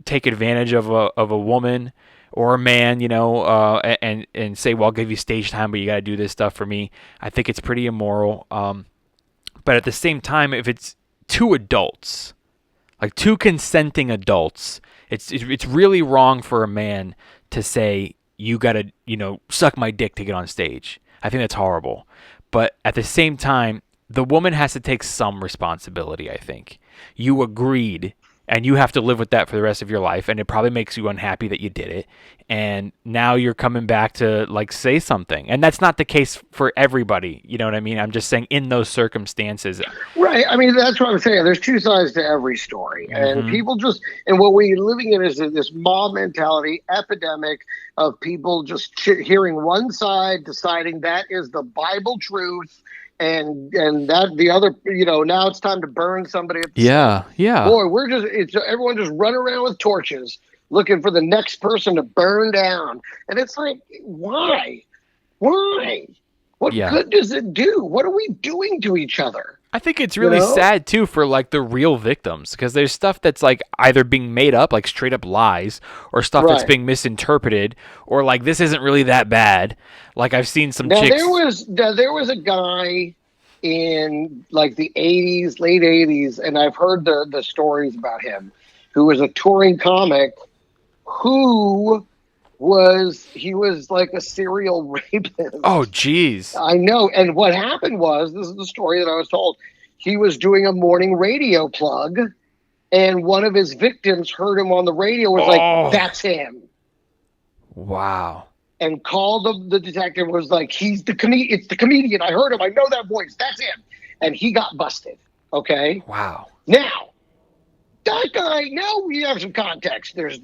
take advantage of a woman or a man, and say, well, I'll give you stage time, but you got to do this stuff for me. I think it's pretty immoral. But at the same time, if it's two adults, like two consenting adults, it's really wrong for a man to say, you got to, suck my dick to get on stage. I think that's horrible. But at the same time, the woman has to take some responsibility, I think. You agreed, and you have to live with that for the rest of your life, and it probably makes you unhappy that you did it. And now you're coming back to, like, say something. And that's not the case for everybody, you know what I mean? I'm just saying in those circumstances. Right. I mean, that's what I'm saying. There's two sides to every story. Mm-hmm. And people and what we're living in is this mob mentality epidemic of people just hearing one side, deciding that is the Bible truth, and that the other, now it's time to burn somebody at the stake. Boy, everyone just running around with torches looking for the next person to burn down. And it's like, why? What good does it do? What are we doing to each other? I think it's really sad too for like the real victims, because there's stuff that's like either being made up, like straight up lies, or stuff that's being misinterpreted, or like this isn't really that bad. Like I've seen some chicks. There was a guy in like the 80s, late 80s, and I've heard the stories about him, who was a touring comic who was like a serial rapist. Oh, geez. I know. And what happened was, this is the story that I was told, he was doing a morning radio plug, and one of his victims heard him on the radio, was like, that's him. Wow. And called the detective, was like, it's the comedian. I heard him. I know that voice. That's him. And he got busted. Okay? Wow. Now, that guy, now we have some context. There's,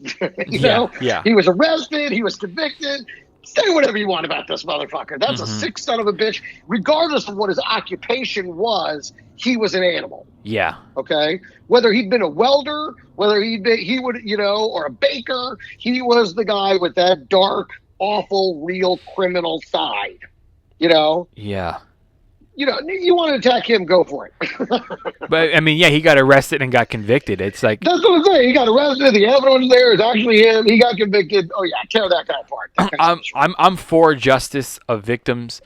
Yeah. He was arrested. He was convicted. Say whatever you want about this motherfucker. That's a sick son of a bitch. Regardless of what his occupation was, he was an animal. Yeah. Okay? Whether he'd been a welder, whether he would, or a baker, he was the guy with that dark, awful, real criminal side. You know, Yeah. you want to attack him, go for it. But I mean, yeah, he got arrested and got convicted. It's like That's what I'm saying. He got arrested. The evidence there is actually him. He got convicted. Oh yeah, tear that guy apart. That guy's I'm for justice of victims.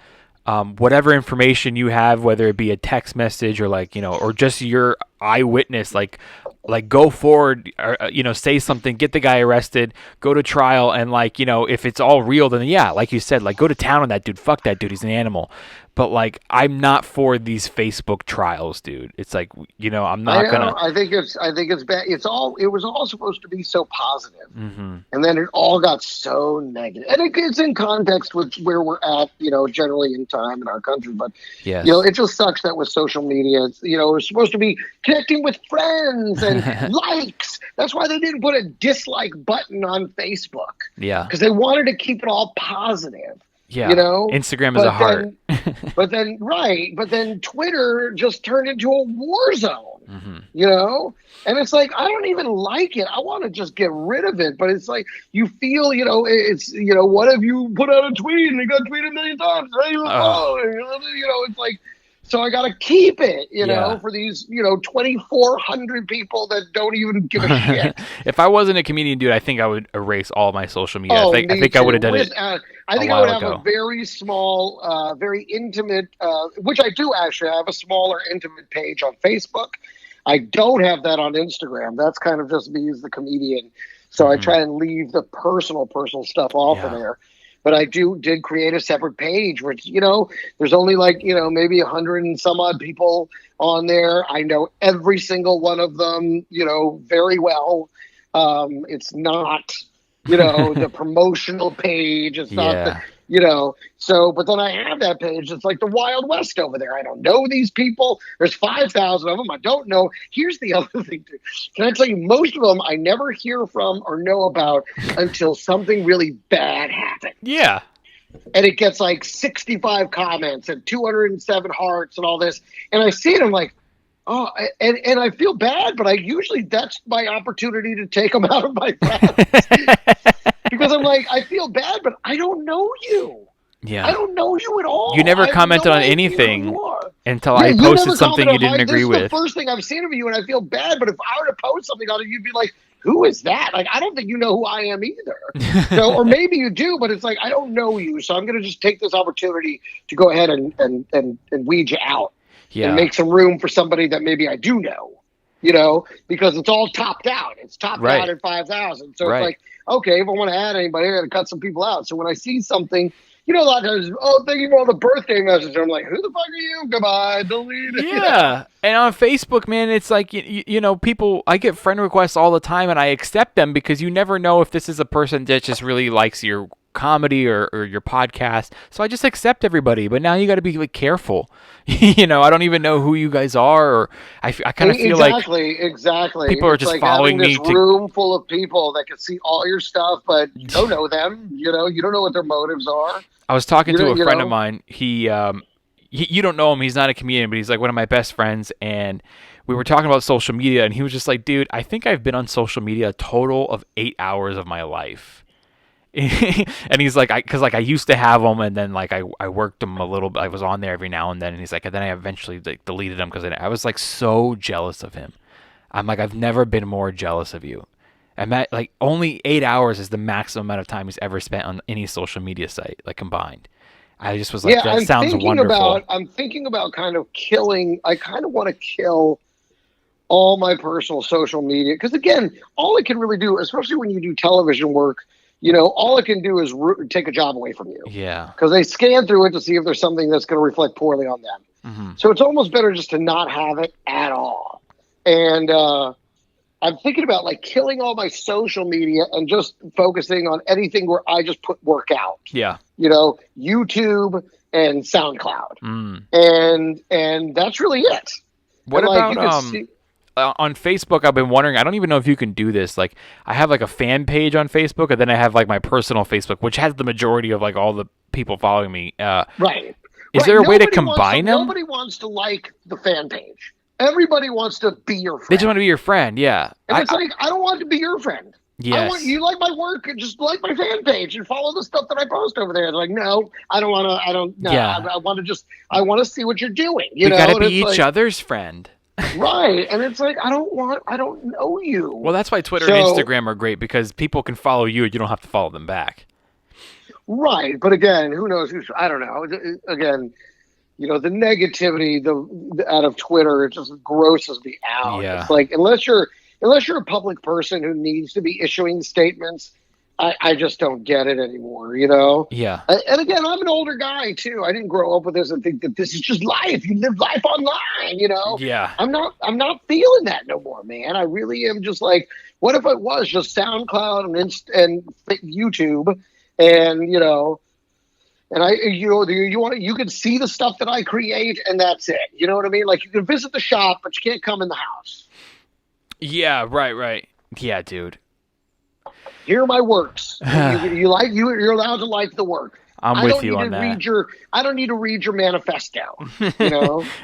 Whatever information you have, whether it be a text message or or just your eyewitness, like go forward, or, say something, get the guy arrested, go to trial, and if it's all real, then yeah, like you said, go to town on that dude. Fuck that dude. He's an animal. But I'm not for these Facebook trials, dude. It's like, I'm not gonna. I think it's bad. It was all supposed to be so positive, Mm-hmm. and then it all got so negative. And it's in context with where we're at, generally in time in our country. But Yes. it just sucks that with social media, it's, we're supposed to be connecting with friends and likes. That's why they didn't put a dislike button on Facebook, Yeah. because they wanted to keep it all positive. Yeah. Instagram is But a heart. But then Twitter just turned into a war zone, Mm-hmm. and it's like, I don't even like it. I want to just get rid of it. But it's like, you feel, it's, what if you put out a tweet and it got tweeted a million times? Right? It's like, so I got to keep it, Yeah. for these, 2,400 people that don't even give a shit. If I wasn't a comedian, dude, I think I would erase all my social media. Oh, I think me I would have too. done it. I think a I would while have ago. a very small, very intimate, which I do actually. I have a smaller, intimate page on Facebook. I don't have that on Instagram. That's kind of just me as the comedian. So I try and leave the personal stuff off of Yeah. there. But I did create a separate page, which, there's only maybe 100 and some odd people on there. I know every single one of them, very well. It's not, the promotional page. It's not Yeah. but then I have that page. It's like the Wild West over there. I don't know these people. There's 5,000 of them. I don't know. Here's the other thing, too. Can I tell you, most of them I never hear from or know about until something really bad happens. Yeah. And it gets 65 comments and 207 hearts and all this. And I see it, I'm like, oh, and I feel bad, but that's my opportunity to take them out of my friends. Because I'm like, I feel bad, but I don't know you. Yeah. I don't know you at all. You never I have commented no on idea anything who you are. until Yeah, I you posted never something you commented on didn't mine. agree This with. is the first thing I've seen of you, and I feel bad. But if I were to post something on it, you'd be like, "Who is that?" I don't think you know who I am either. So, or maybe you do, but it's like, I don't know you, so I'm going to just take this opportunity to go ahead and weed you out Yeah. and make some room for somebody that maybe I do know. Because it's all topped out. It's topped Right. out at 5,000. So Right. it's like, okay, if I want to add anybody, I got to cut some people out. So when I see something, a lot of times, thank you for all the birthday messages. I'm like, who the fuck are you? Goodbye, delete it. Yeah. And on Facebook, man, it's like, people, I get friend requests all the time and I accept them because you never know if this is a person that just really likes your comedy or your podcast. So I just accept everybody. But now you got to be careful. I don't even know who you guys are. Or I kind of feel Exactly. people are It's just like following having me this to- room full of people that can see all your stuff, but you don't know them. You don't know what their motives are. I was talking to a You friend know? of mine. He you don't know him. He's not a comedian, but he's like one of my best friends. And we were talking about social media, and he was just like, dude, I think I've been on social media a total of 8 hours of my life. And he's like, because I used to have them, and then I worked them a little bit. I was on there every now and then, and he's like, and then I eventually deleted them because I was so jealous of him. I'm like, I've never been more jealous of you. And that only 8 hours is the maximum amount of time he's ever spent on any social media site, combined. I just was like, that sounds wonderful. I'm thinking about kind of killing. I kind of want to kill all my personal social media because, again, all it can really do, especially when you do television work, all it can do is take a job away from you. Yeah. Because they scan through it to see if there's something that's going to reflect poorly on them. Mm-hmm. So it's almost better just to not have it at all. And I'm thinking about killing all my social media and just focusing on anything where I just put work out. Yeah. YouTube and SoundCloud. Mm. And that's really it. What And, about you can see- on Facebook? I've been wondering. I don't even know if you can do this. I have a fan page on Facebook, and then I have my personal Facebook, which has the majority of all the people following me. Right. Is there a way to Nobody combine them? Nobody wants to like the fan page. Everybody wants to be your friend. They just want to be your friend. Yeah. And it's I don't want to be your friend. Yes. I want you like my work, just like my fan page and follow the stuff that I post over there. They're like, no, I don't want to. I don't. No, Yeah. I want to just. I want to see what you're doing. You We know, gotta and be it's each like, other's friend. right, and it's like I don't know you. Well, that's why Twitter So- and Instagram are great because people can follow you and you don't have to follow them back. Right, but again, who knows? I don't know. Again, the negativity out of Twitter, it just grosses me out. Yeah. It's like unless you're a public person who needs to be issuing statements, I just don't get it anymore. Yeah. And again, I'm an older guy too. I didn't grow up with this and think that this is just life. You live life online. Yeah. I'm not feeling that no more, man. I really am just like, what if it was just SoundCloud and YouTube, and and you can see the stuff that I create, and that's it. You know what I mean? Like you can visit the shop, but you can't come in the house. Yeah, right. Yeah, dude. Here are my works. You're allowed to like the work. I'm with you on that. I don't need to read your manifesto.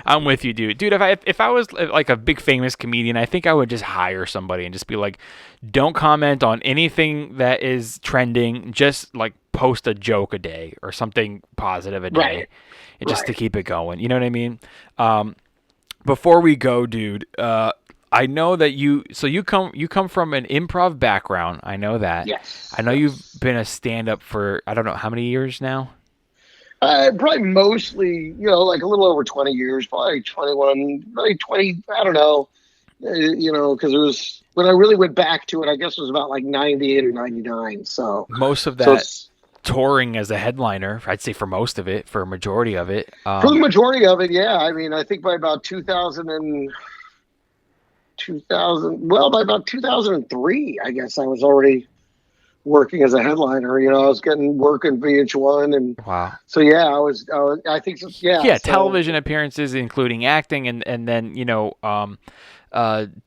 I'm with you, dude. Dude, if I was like a big famous comedian, I think I would just hire somebody and just be like, don't comment on anything that is trending. Just like post a joke a day or something positive a day, Right. and just to keep it going. You know what I mean? Before we go, dude, I know that you come from an improv background. I know that. Yes. I know you've been a stand-up for I don't know how many years now. Probably mostly, like a little over 20 years, probably 21, probably 20. I don't know, because it was when I really went back to it. I guess it was about like 98 or 99. So Most of so that it's- touring as a headliner, I'd say for most of it, for a majority of it. for the majority of it, yeah. I mean, I think by about 2000, by about 2003, I guess I was already working as a headliner. I was getting work in VH1, and Wow. so yeah, I think so. Yeah, Yeah, so- television appearances, including acting, and then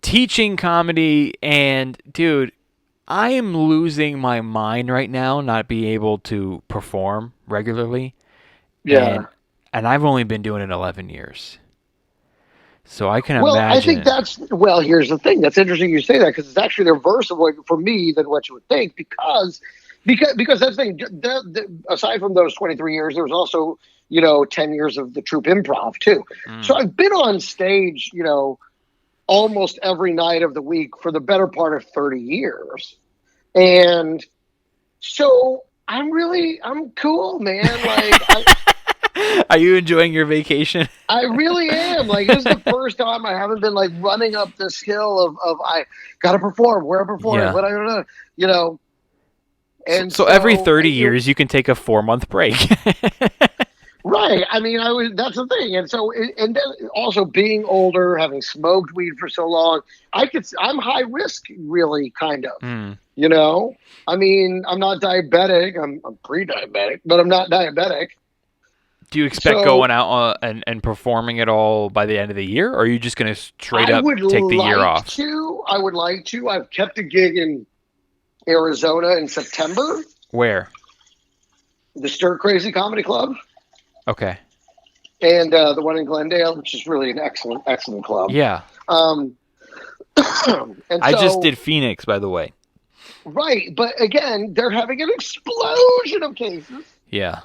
teaching comedy. And dude, I am losing my mind right now, not being able to perform regularly. Yeah. And I've only been doing it 11 years. So I can Well, imagine. I think here's the thing. That's interesting you say that, because it's actually the reverse of for me than what you would think, because that's the thing. Aside from those 23 years, there was also 10 years of the troupe improv too. So I've been on stage almost every night of the week for the better part of 30 years, and so I'm cool, man. Like. Are you enjoying your vacation? I really am. Like, this is the first time I haven't been like running up this hill of I gotta perform, where I perform, Yeah. what I don't know, And so every 30 years, you can take a 4-month break. right. I mean, that's the thing. And so, and then also being older, having smoked weed for so long, I'm high risk, really, kind of. I mean, I'm not diabetic. I'm pre-diabetic, but I'm not diabetic. Do you expect going out and performing it all by the end of the year, or are you just going to straight up take the year off? I would like to. I've kept a gig in Arizona in September. Where? The Stir Crazy Comedy Club. Okay. And the one in Glendale, which is really an excellent club. Yeah. And I just did Phoenix, by the way. Right, but again, they're having an explosion of cases. Yeah.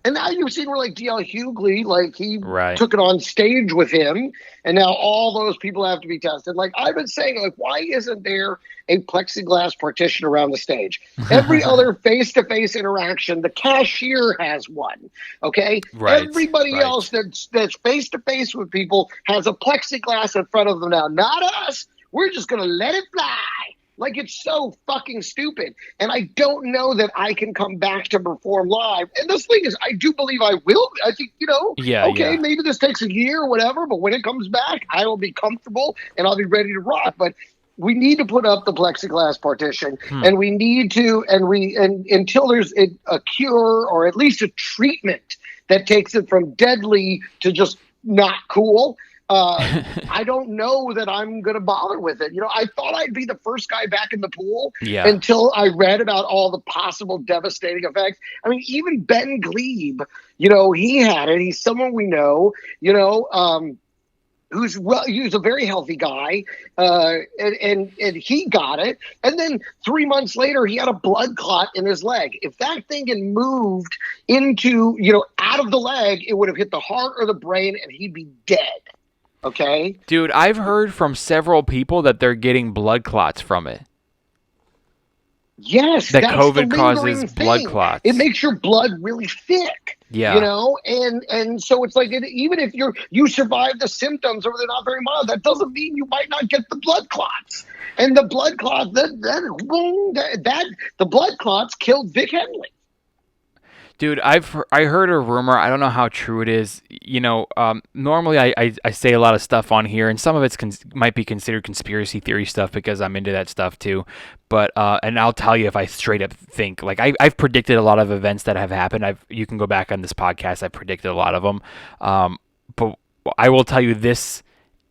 And now you've seen where, like, D.L. Hughley, like, he Right. took it on stage with him, and now all those people have to be tested. Like, I've been saying, like, why isn't there a plexiglass partition around the stage? Every other face-to-face interaction, the cashier has one, okay? Right, Everybody right. else that's face-to-face with people has a plexiglass in front of them now. Not us. We're just going to let it fly. Like, it's so fucking stupid. And I don't know that I can come back to perform live. And this thing is, I do believe I will. I think, Yeah, okay, yeah. maybe this takes a year or whatever, but when it comes back, I will be comfortable and I'll be ready to rock. But we need to put up the plexiglass partition, and we need to, and until there's a cure or at least a treatment that takes it from deadly to just not cool, I don't know that I'm going to bother with it. I thought I'd be the first guy back in the pool Yeah. until I read about all the possible devastating effects. I mean, even Ben Glebe, he had it. He's someone we know, who's a very healthy guy, and he got it, and then 3 months later he had a blood clot in his leg. If that thing had moved into, out of the leg, it would have hit the heart or the brain, and he'd be dead. Okay, dude, I've heard from several people that they're getting blood clots from it. Yes, that that's COVID the causes lingering blood thing. clots. It makes your blood really thick. Yeah. And so it's like, even if you survive the symptoms or they're not very mild, that doesn't mean you might not get the blood clots. And the blood clots the blood clots killed Vic Henley. Dude, I heard a rumor. I don't know how true it is. Normally I say a lot of stuff on here, and some of it might be considered conspiracy theory stuff because I'm into that stuff too. But and I'll tell you if I straight up think, like, I've predicted a lot of events that have happened. You can go back on this podcast. I've predicted a lot of them. But I will tell you, this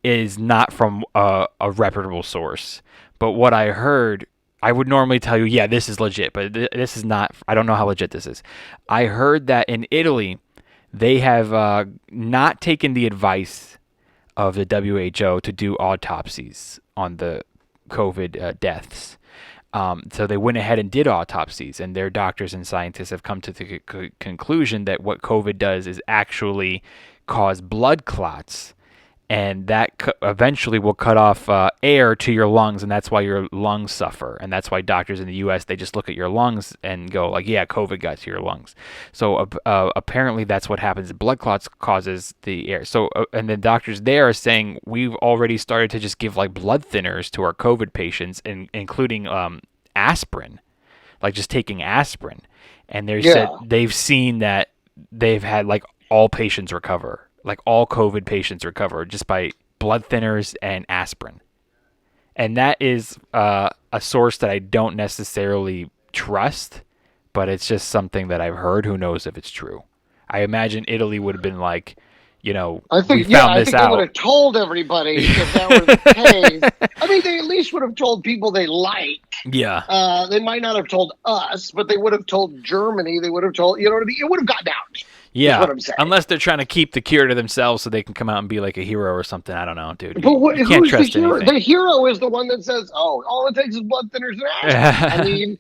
is not from a reputable source. But what I heard, I would normally tell you, yeah, this is legit, but this is not. I don't know how legit this is. I heard that in Italy, they have not taken the advice of the WHO to do autopsies on the COVID deaths. So they went ahead and did autopsies, and their doctors and scientists have come to the conclusion that what COVID does is actually cause blood clots, and that eventually will cut off air to your lungs, and that's why your lungs suffer. And that's why doctors in the U.S., they just look at your lungs and go like, yeah, COVID got to your lungs. So apparently that's what happens. Blood clots causes the air. So and the doctors there are saying we've already started to just give like blood thinners to our COVID patients, including aspirin, like just taking aspirin. And they said they've seen that they've had like all patients recover. Like all COVID patients recover just by blood thinners and aspirin. And that is a source that I don't necessarily trust, but it's just something that I've heard. Who knows if it's true? I imagine Italy would have been like, I think, we found this they out. would have told everybody if that were the case. I mean, they at least would have told people they like. Yeah. They might not have told us, but they would have told Germany. They would have told, what I mean? It would have gotten out. Yeah, what I'm saying. Unless they're trying to keep the cure to themselves so they can come out and be like a hero or something. I don't know, dude. But you can't who's trust the hero? anything. The hero is the one that says, "Oh, all it takes is blood thinners and aspirin." I mean,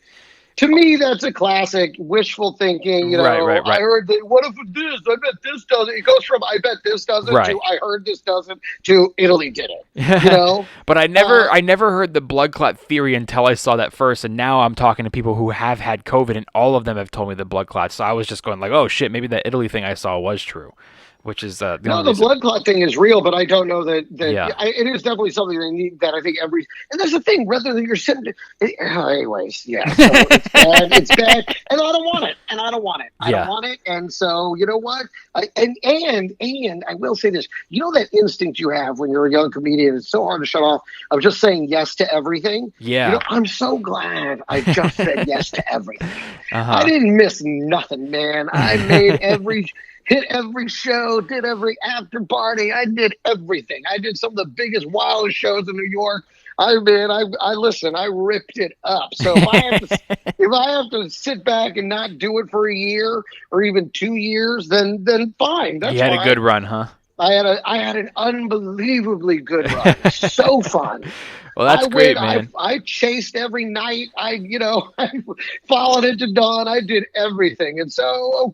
to me, that's a classic wishful thinking. Right. I heard that. What if this? I bet this doesn't. It goes from I bet this doesn't to I heard this doesn't to Italy did it. But I never heard the blood clot theory until I saw that first, and now I'm talking to people who have had COVID, and all of them have told me the blood clots. So I was just going like, oh shit, maybe that Italy thing I saw was true. Which is the blood clot thing is real, but I don't know that it is definitely something they need. That I think and that's the thing. Whether you're sitting, anyways, yeah, so it's bad, and I don't want it, I don't want it, and so you know what? And I will say this. That instinct you have when you're a young comedian. It's so hard to shut off. I'm just saying yes to everything. Yeah, I'm so glad I just said yes to everything. I didn't miss nothing, man. I made hit every show, did every after party. I did everything. I did some of the biggest, wildest shows in New York. I ripped it up. So if I have to sit back and not do it for a year or even 2 years, then fine. That's you had fine. a good run, huh? I had an unbelievably good run. So fun. Well, that's great, man. I chased every night. I followed it to dawn. I did everything. And so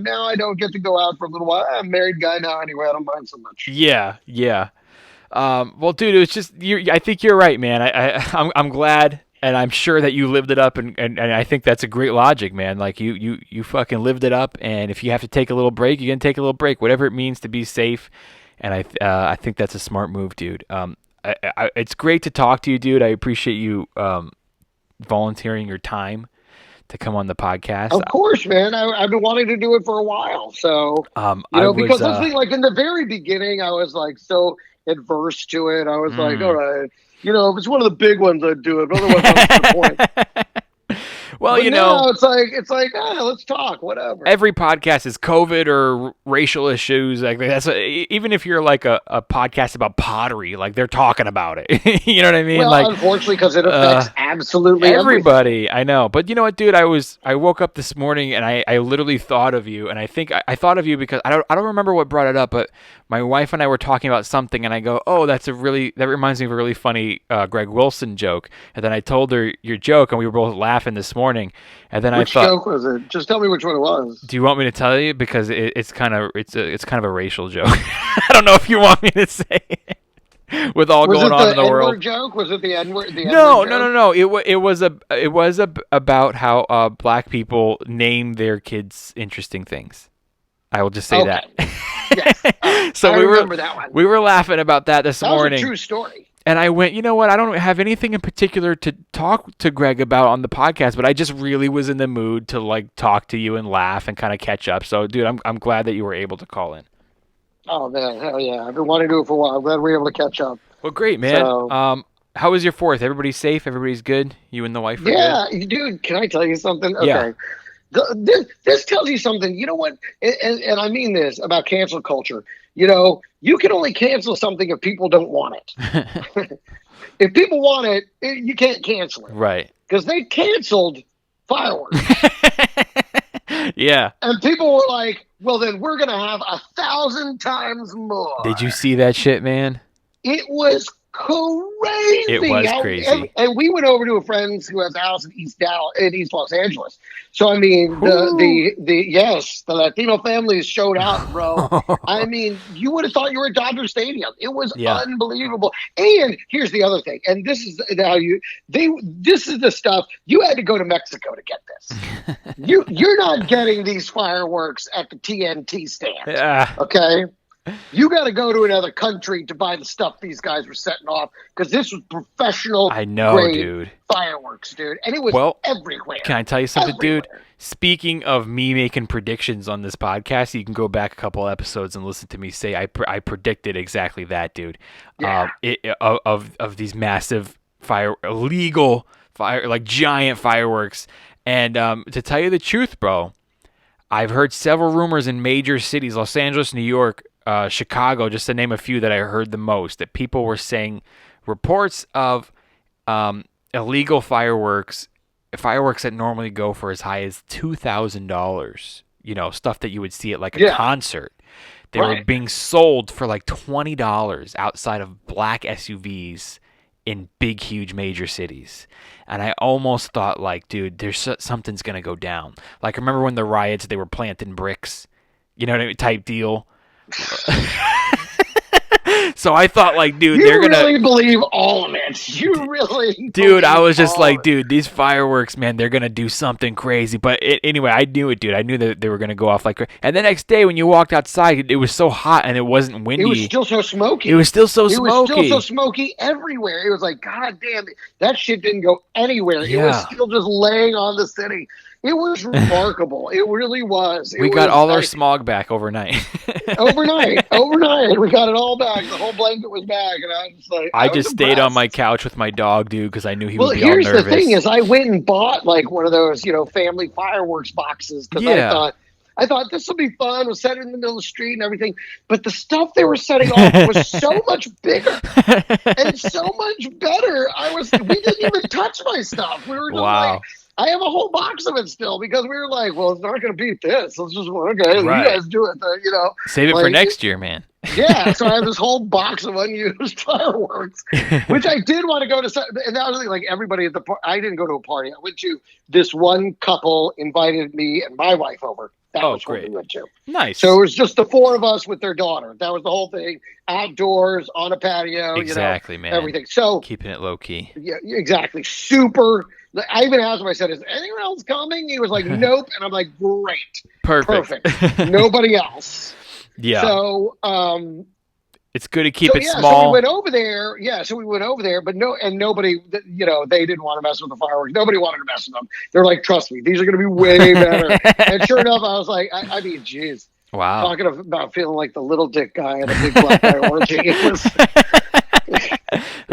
now I don't get to go out for a little while. I'm a married guy now anyway. I don't mind so much. Yeah. Well, dude, it was just I think you're right, man. I'm glad, and I'm sure that you lived it up, and I think that's a great logic, man. Like you fucking lived it up, and if you have to take a little break, you're gonna take a little break, whatever it means to be safe. And I think that's a smart move, dude. It's great to talk to you, dude. I appreciate you volunteering your time to come on the podcast. Of course, man. I've been wanting to do it for a while. So, because the thing, like in the very beginning, I was like so adverse to it. I was like, all right, if it's one of the big ones, I'd do it. But otherwise, what's the point? Well, but now it's like, let's talk, whatever. Every podcast is COVID or racial issues. Like that's even if you're like a podcast about pottery, like they're talking about it. You know what I mean? Well, unfortunately, because it affects absolutely Everybody, I know. But you know what, dude? I woke up this morning and I literally thought of you, and I think I thought of you because I don't remember what brought it up, but my wife and I were talking about something, and I go, oh, that reminds me of a really funny Greg Wilson joke, and then I told her your joke, and we were both laughing this morning, and then Which I thought, joke was it? Just tell me which one it was. do you want me to tell you? Because it's kind of a racial joke. I don't know if you want me to say it. With all Was going it on the in the N-word world. joke? Was it the N-word? No. It was about how black people name their kids interesting things. I will just say that. Yes. So I remember that one. we were laughing about that this That morning. was a true story. And I went, you know what? I don't have anything in particular to talk to Greg about on the podcast, but I just really was in the mood to like talk to you and laugh and kind of catch up. So, dude, I'm glad that you were able to call in. Oh man, hell yeah! I've been wanting to do it for a while. I'm glad we were able to catch up. Well, great, man. So, how was your 4th? Everybody's safe? Everybody's good? You and the wife are good? yeah, dude. Can I tell you something? Okay. Yeah. This tells you something. You know what? And I mean this about cancel culture. You know, you can only cancel something if people don't want it. If people want it, you can't cancel it. Right. Because they canceled fireworks. Yeah. And people were like, well, then we're going to have 1,000 times more. Did you see that shit, man? It was crazy. It was crazy. And we went over to a friend's who has a house in East Los Angeles. So I mean, the Latino families showed out, bro. I mean, you would have thought you were at Dodger Stadium. It was unbelievable. And here's the other thing. And this is this is the stuff you had to go to Mexico to get this. You're not getting these fireworks at the TNT stand. Yeah. Okay. You got to go to another country to buy the stuff these guys were setting off because this was professional. I know, grade dude. Fireworks, dude, and it was everywhere. Can I tell you something, Everywhere. dude? Speaking of me making predictions on this podcast, you can go back a couple episodes and listen to me say I predicted exactly that, dude. Yeah. Of these massive illegal like giant fireworks, and to tell you the truth, bro, I've heard several rumors in major cities, Los Angeles, New York, Chicago, just to name a few that I heard the most, that people were saying reports of illegal fireworks that normally go for as high as $2,000, you know, stuff that you would see at like a concert. They were being sold for like $20 outside of black SUVs in big, huge major cities. And I almost thought, like, dude, there's something's going to go down. Like, remember when the riots, they were planting bricks, you know what I mean, type deal. So I thought, like, dude, they're going to... You really believe all of it. You really... Dude, I was just like, dude, these fireworks, man, they're going to do something crazy. But anyway, I knew it, dude. I knew that they were going to go off like... And the next day when you walked outside, it was so hot and it wasn't windy. It was still so smoky. It was still so smoky everywhere. It was like, God damn, that shit didn't go anywhere. Yeah. It was still just laying on the city. It was remarkable. It really was. We got all our smog back overnight. overnight. We got it all back. The whole blanket was back, and I was just like, I just stayed on my couch with my dog, dude, because I knew he would be all nervous. Well, here's the thing: is I went and bought like one of those, family fireworks boxes because I thought this will be fun. We'll set it in the middle of the street and everything. But the stuff they were setting off was so much bigger and so much better. We didn't even touch my stuff. We were just like, I have a whole box of it still because we were like, well, it's not going to beat this. Let's just, you guys do it. Save it for next year, man. Yeah, so I have this whole box of unused fireworks, which I did want to go to. And that was like everybody at the party. I didn't go to a party. I went to this one couple invited me and my wife over. That was what we went to. Nice. So it was just the four of us with their daughter. That was the whole thing. Outdoors, on a patio. Exactly, man. Everything. So keeping it low key. Yeah, exactly. Super. I even asked him, I said, is anyone else coming? He was like, nope. And I'm like, great. Perfect. Nobody else. Yeah. So, it's good to keep it small. So we went over there. Yeah. So we went over there, but nobody, they didn't want to mess with the fireworks. Nobody wanted to mess with them. They're like, trust me, these are going to be way better. And sure enough, I was like, I mean, geez. Wow. Talking about feeling like the little dick guy at a big black guy orgy. It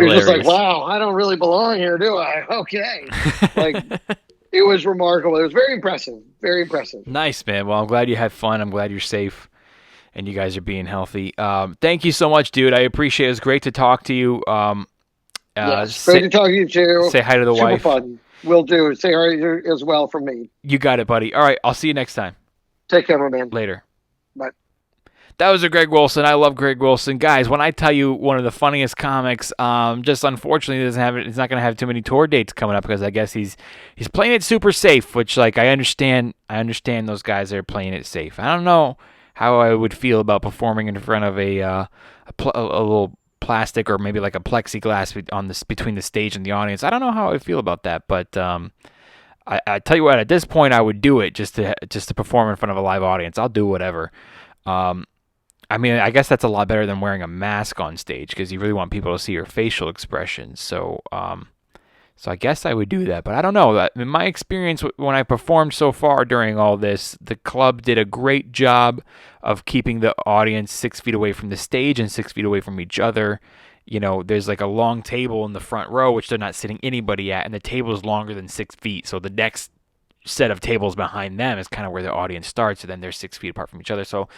was just like, wow, I don't really belong here, do I? Okay. Like, it was remarkable. It was very impressive. Very impressive. Nice, man. Well, I'm glad you had fun. I'm glad you're safe and you guys are being healthy. Thank you so much, dude. I appreciate it. It was great to talk to you. Yes, great to talk to you too. Say hi to the Super wife. fun. Will do. Say hi as well from me. You got it, buddy. All right, I'll see you next time. Take care, my man. Later. Bye. That was a Greg Wilson. I love Greg Wilson, guys. When I tell you one of the funniest comics, just unfortunately he's not going to have too many tour dates coming up because I guess he's playing it super safe. Which, like, I understand those guys that are playing it safe. I don't know how I would feel about performing in front of a little plastic or maybe like a plexiglass on this between the stage and the audience. I don't know how I feel about that, but I tell you what, at this point I would do it just to perform in front of a live audience. I'll do whatever. I mean, I guess that's a lot better than wearing a mask on stage because you really want people to see your facial expressions. So I guess I would do that. But I don't know. In my experience, when I performed so far during all this, the club did a great job of keeping the audience 6 feet away from the stage and 6 feet away from each other. You know, there's like a long table in the front row, which they're not sitting anybody at, and the table is longer than 6 feet. So the next set of tables behind them is kind of where the audience starts, and then they're 6 feet apart from each other. So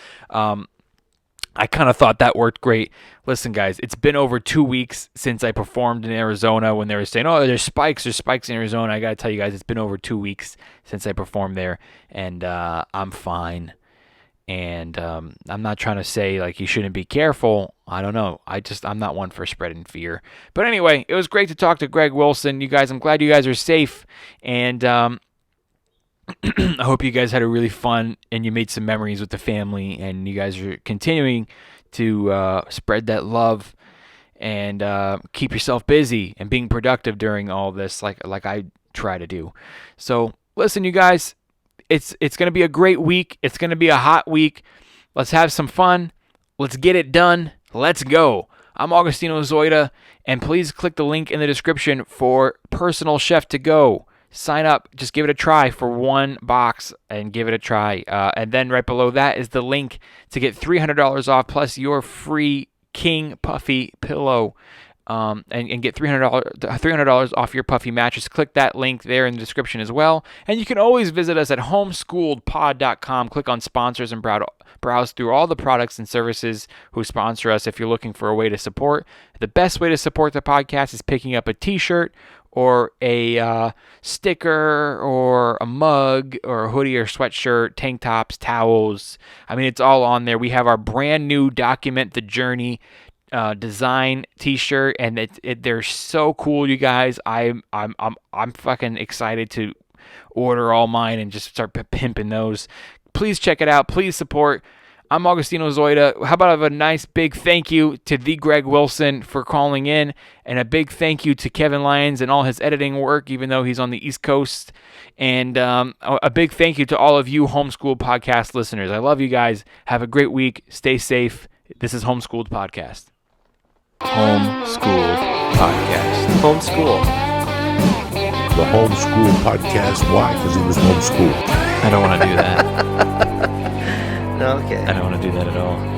I kind of thought that worked great. Listen, guys, it's been over 2 weeks since I performed in Arizona when they were saying, oh, there's spikes in Arizona. I got to tell you guys, it's been over 2 weeks since I performed there, and I'm fine. And I'm not trying to say, like, you shouldn't be careful. I don't know. I'm not one for spreading fear. But anyway, it was great to talk to Greg Wilson. You guys, I'm glad you guys are safe. And I hope you guys had a really fun and you made some memories with the family, and you guys are continuing to spread that love and keep yourself busy and being productive during all this, like I try to do. So listen, you guys, it's going to be a great week. It's going to be a hot week. Let's have some fun. Let's get it done. Let's go. I'm Augustino Zoida, and please click the link in the description for Personal Chef to Go. Sign up. Just give it a try for one box and give it a try. And then right below that is the link to get $300 off plus your free King Puffy pillow. And get $300 off your Puffy mattress. Click that link there in the description as well. And you can always visit us at homeschooledpod.com. Click on sponsors and browse through all the products and services who sponsor us if you're looking for a way to support. The best way to support the podcast is picking up a t-shirt or a sticker or a mug or a hoodie or sweatshirt, tank tops, towels. I mean, it's all on there. We have our brand new Document the Journey design t-shirt, and they're so cool, you guys. I'm fucking excited to order all mine and just start pimping those. Please check it out. Please support. I'm Augustino Zoida. How about a nice big thank you to the Greg Wilson for calling in, and a big thank you to Kevin Lyons and all his editing work, even though he's on the East Coast. And a big thank you to all of you Homeschooled Podcast listeners. I love you guys. Have a great week. Stay safe. This is Homeschooled Podcast. Homeschooled Podcast. Homeschool. The Homeschool Podcast. Why? Because he was homeschooled. I don't want to do that. No, okay. I don't want to do that at all.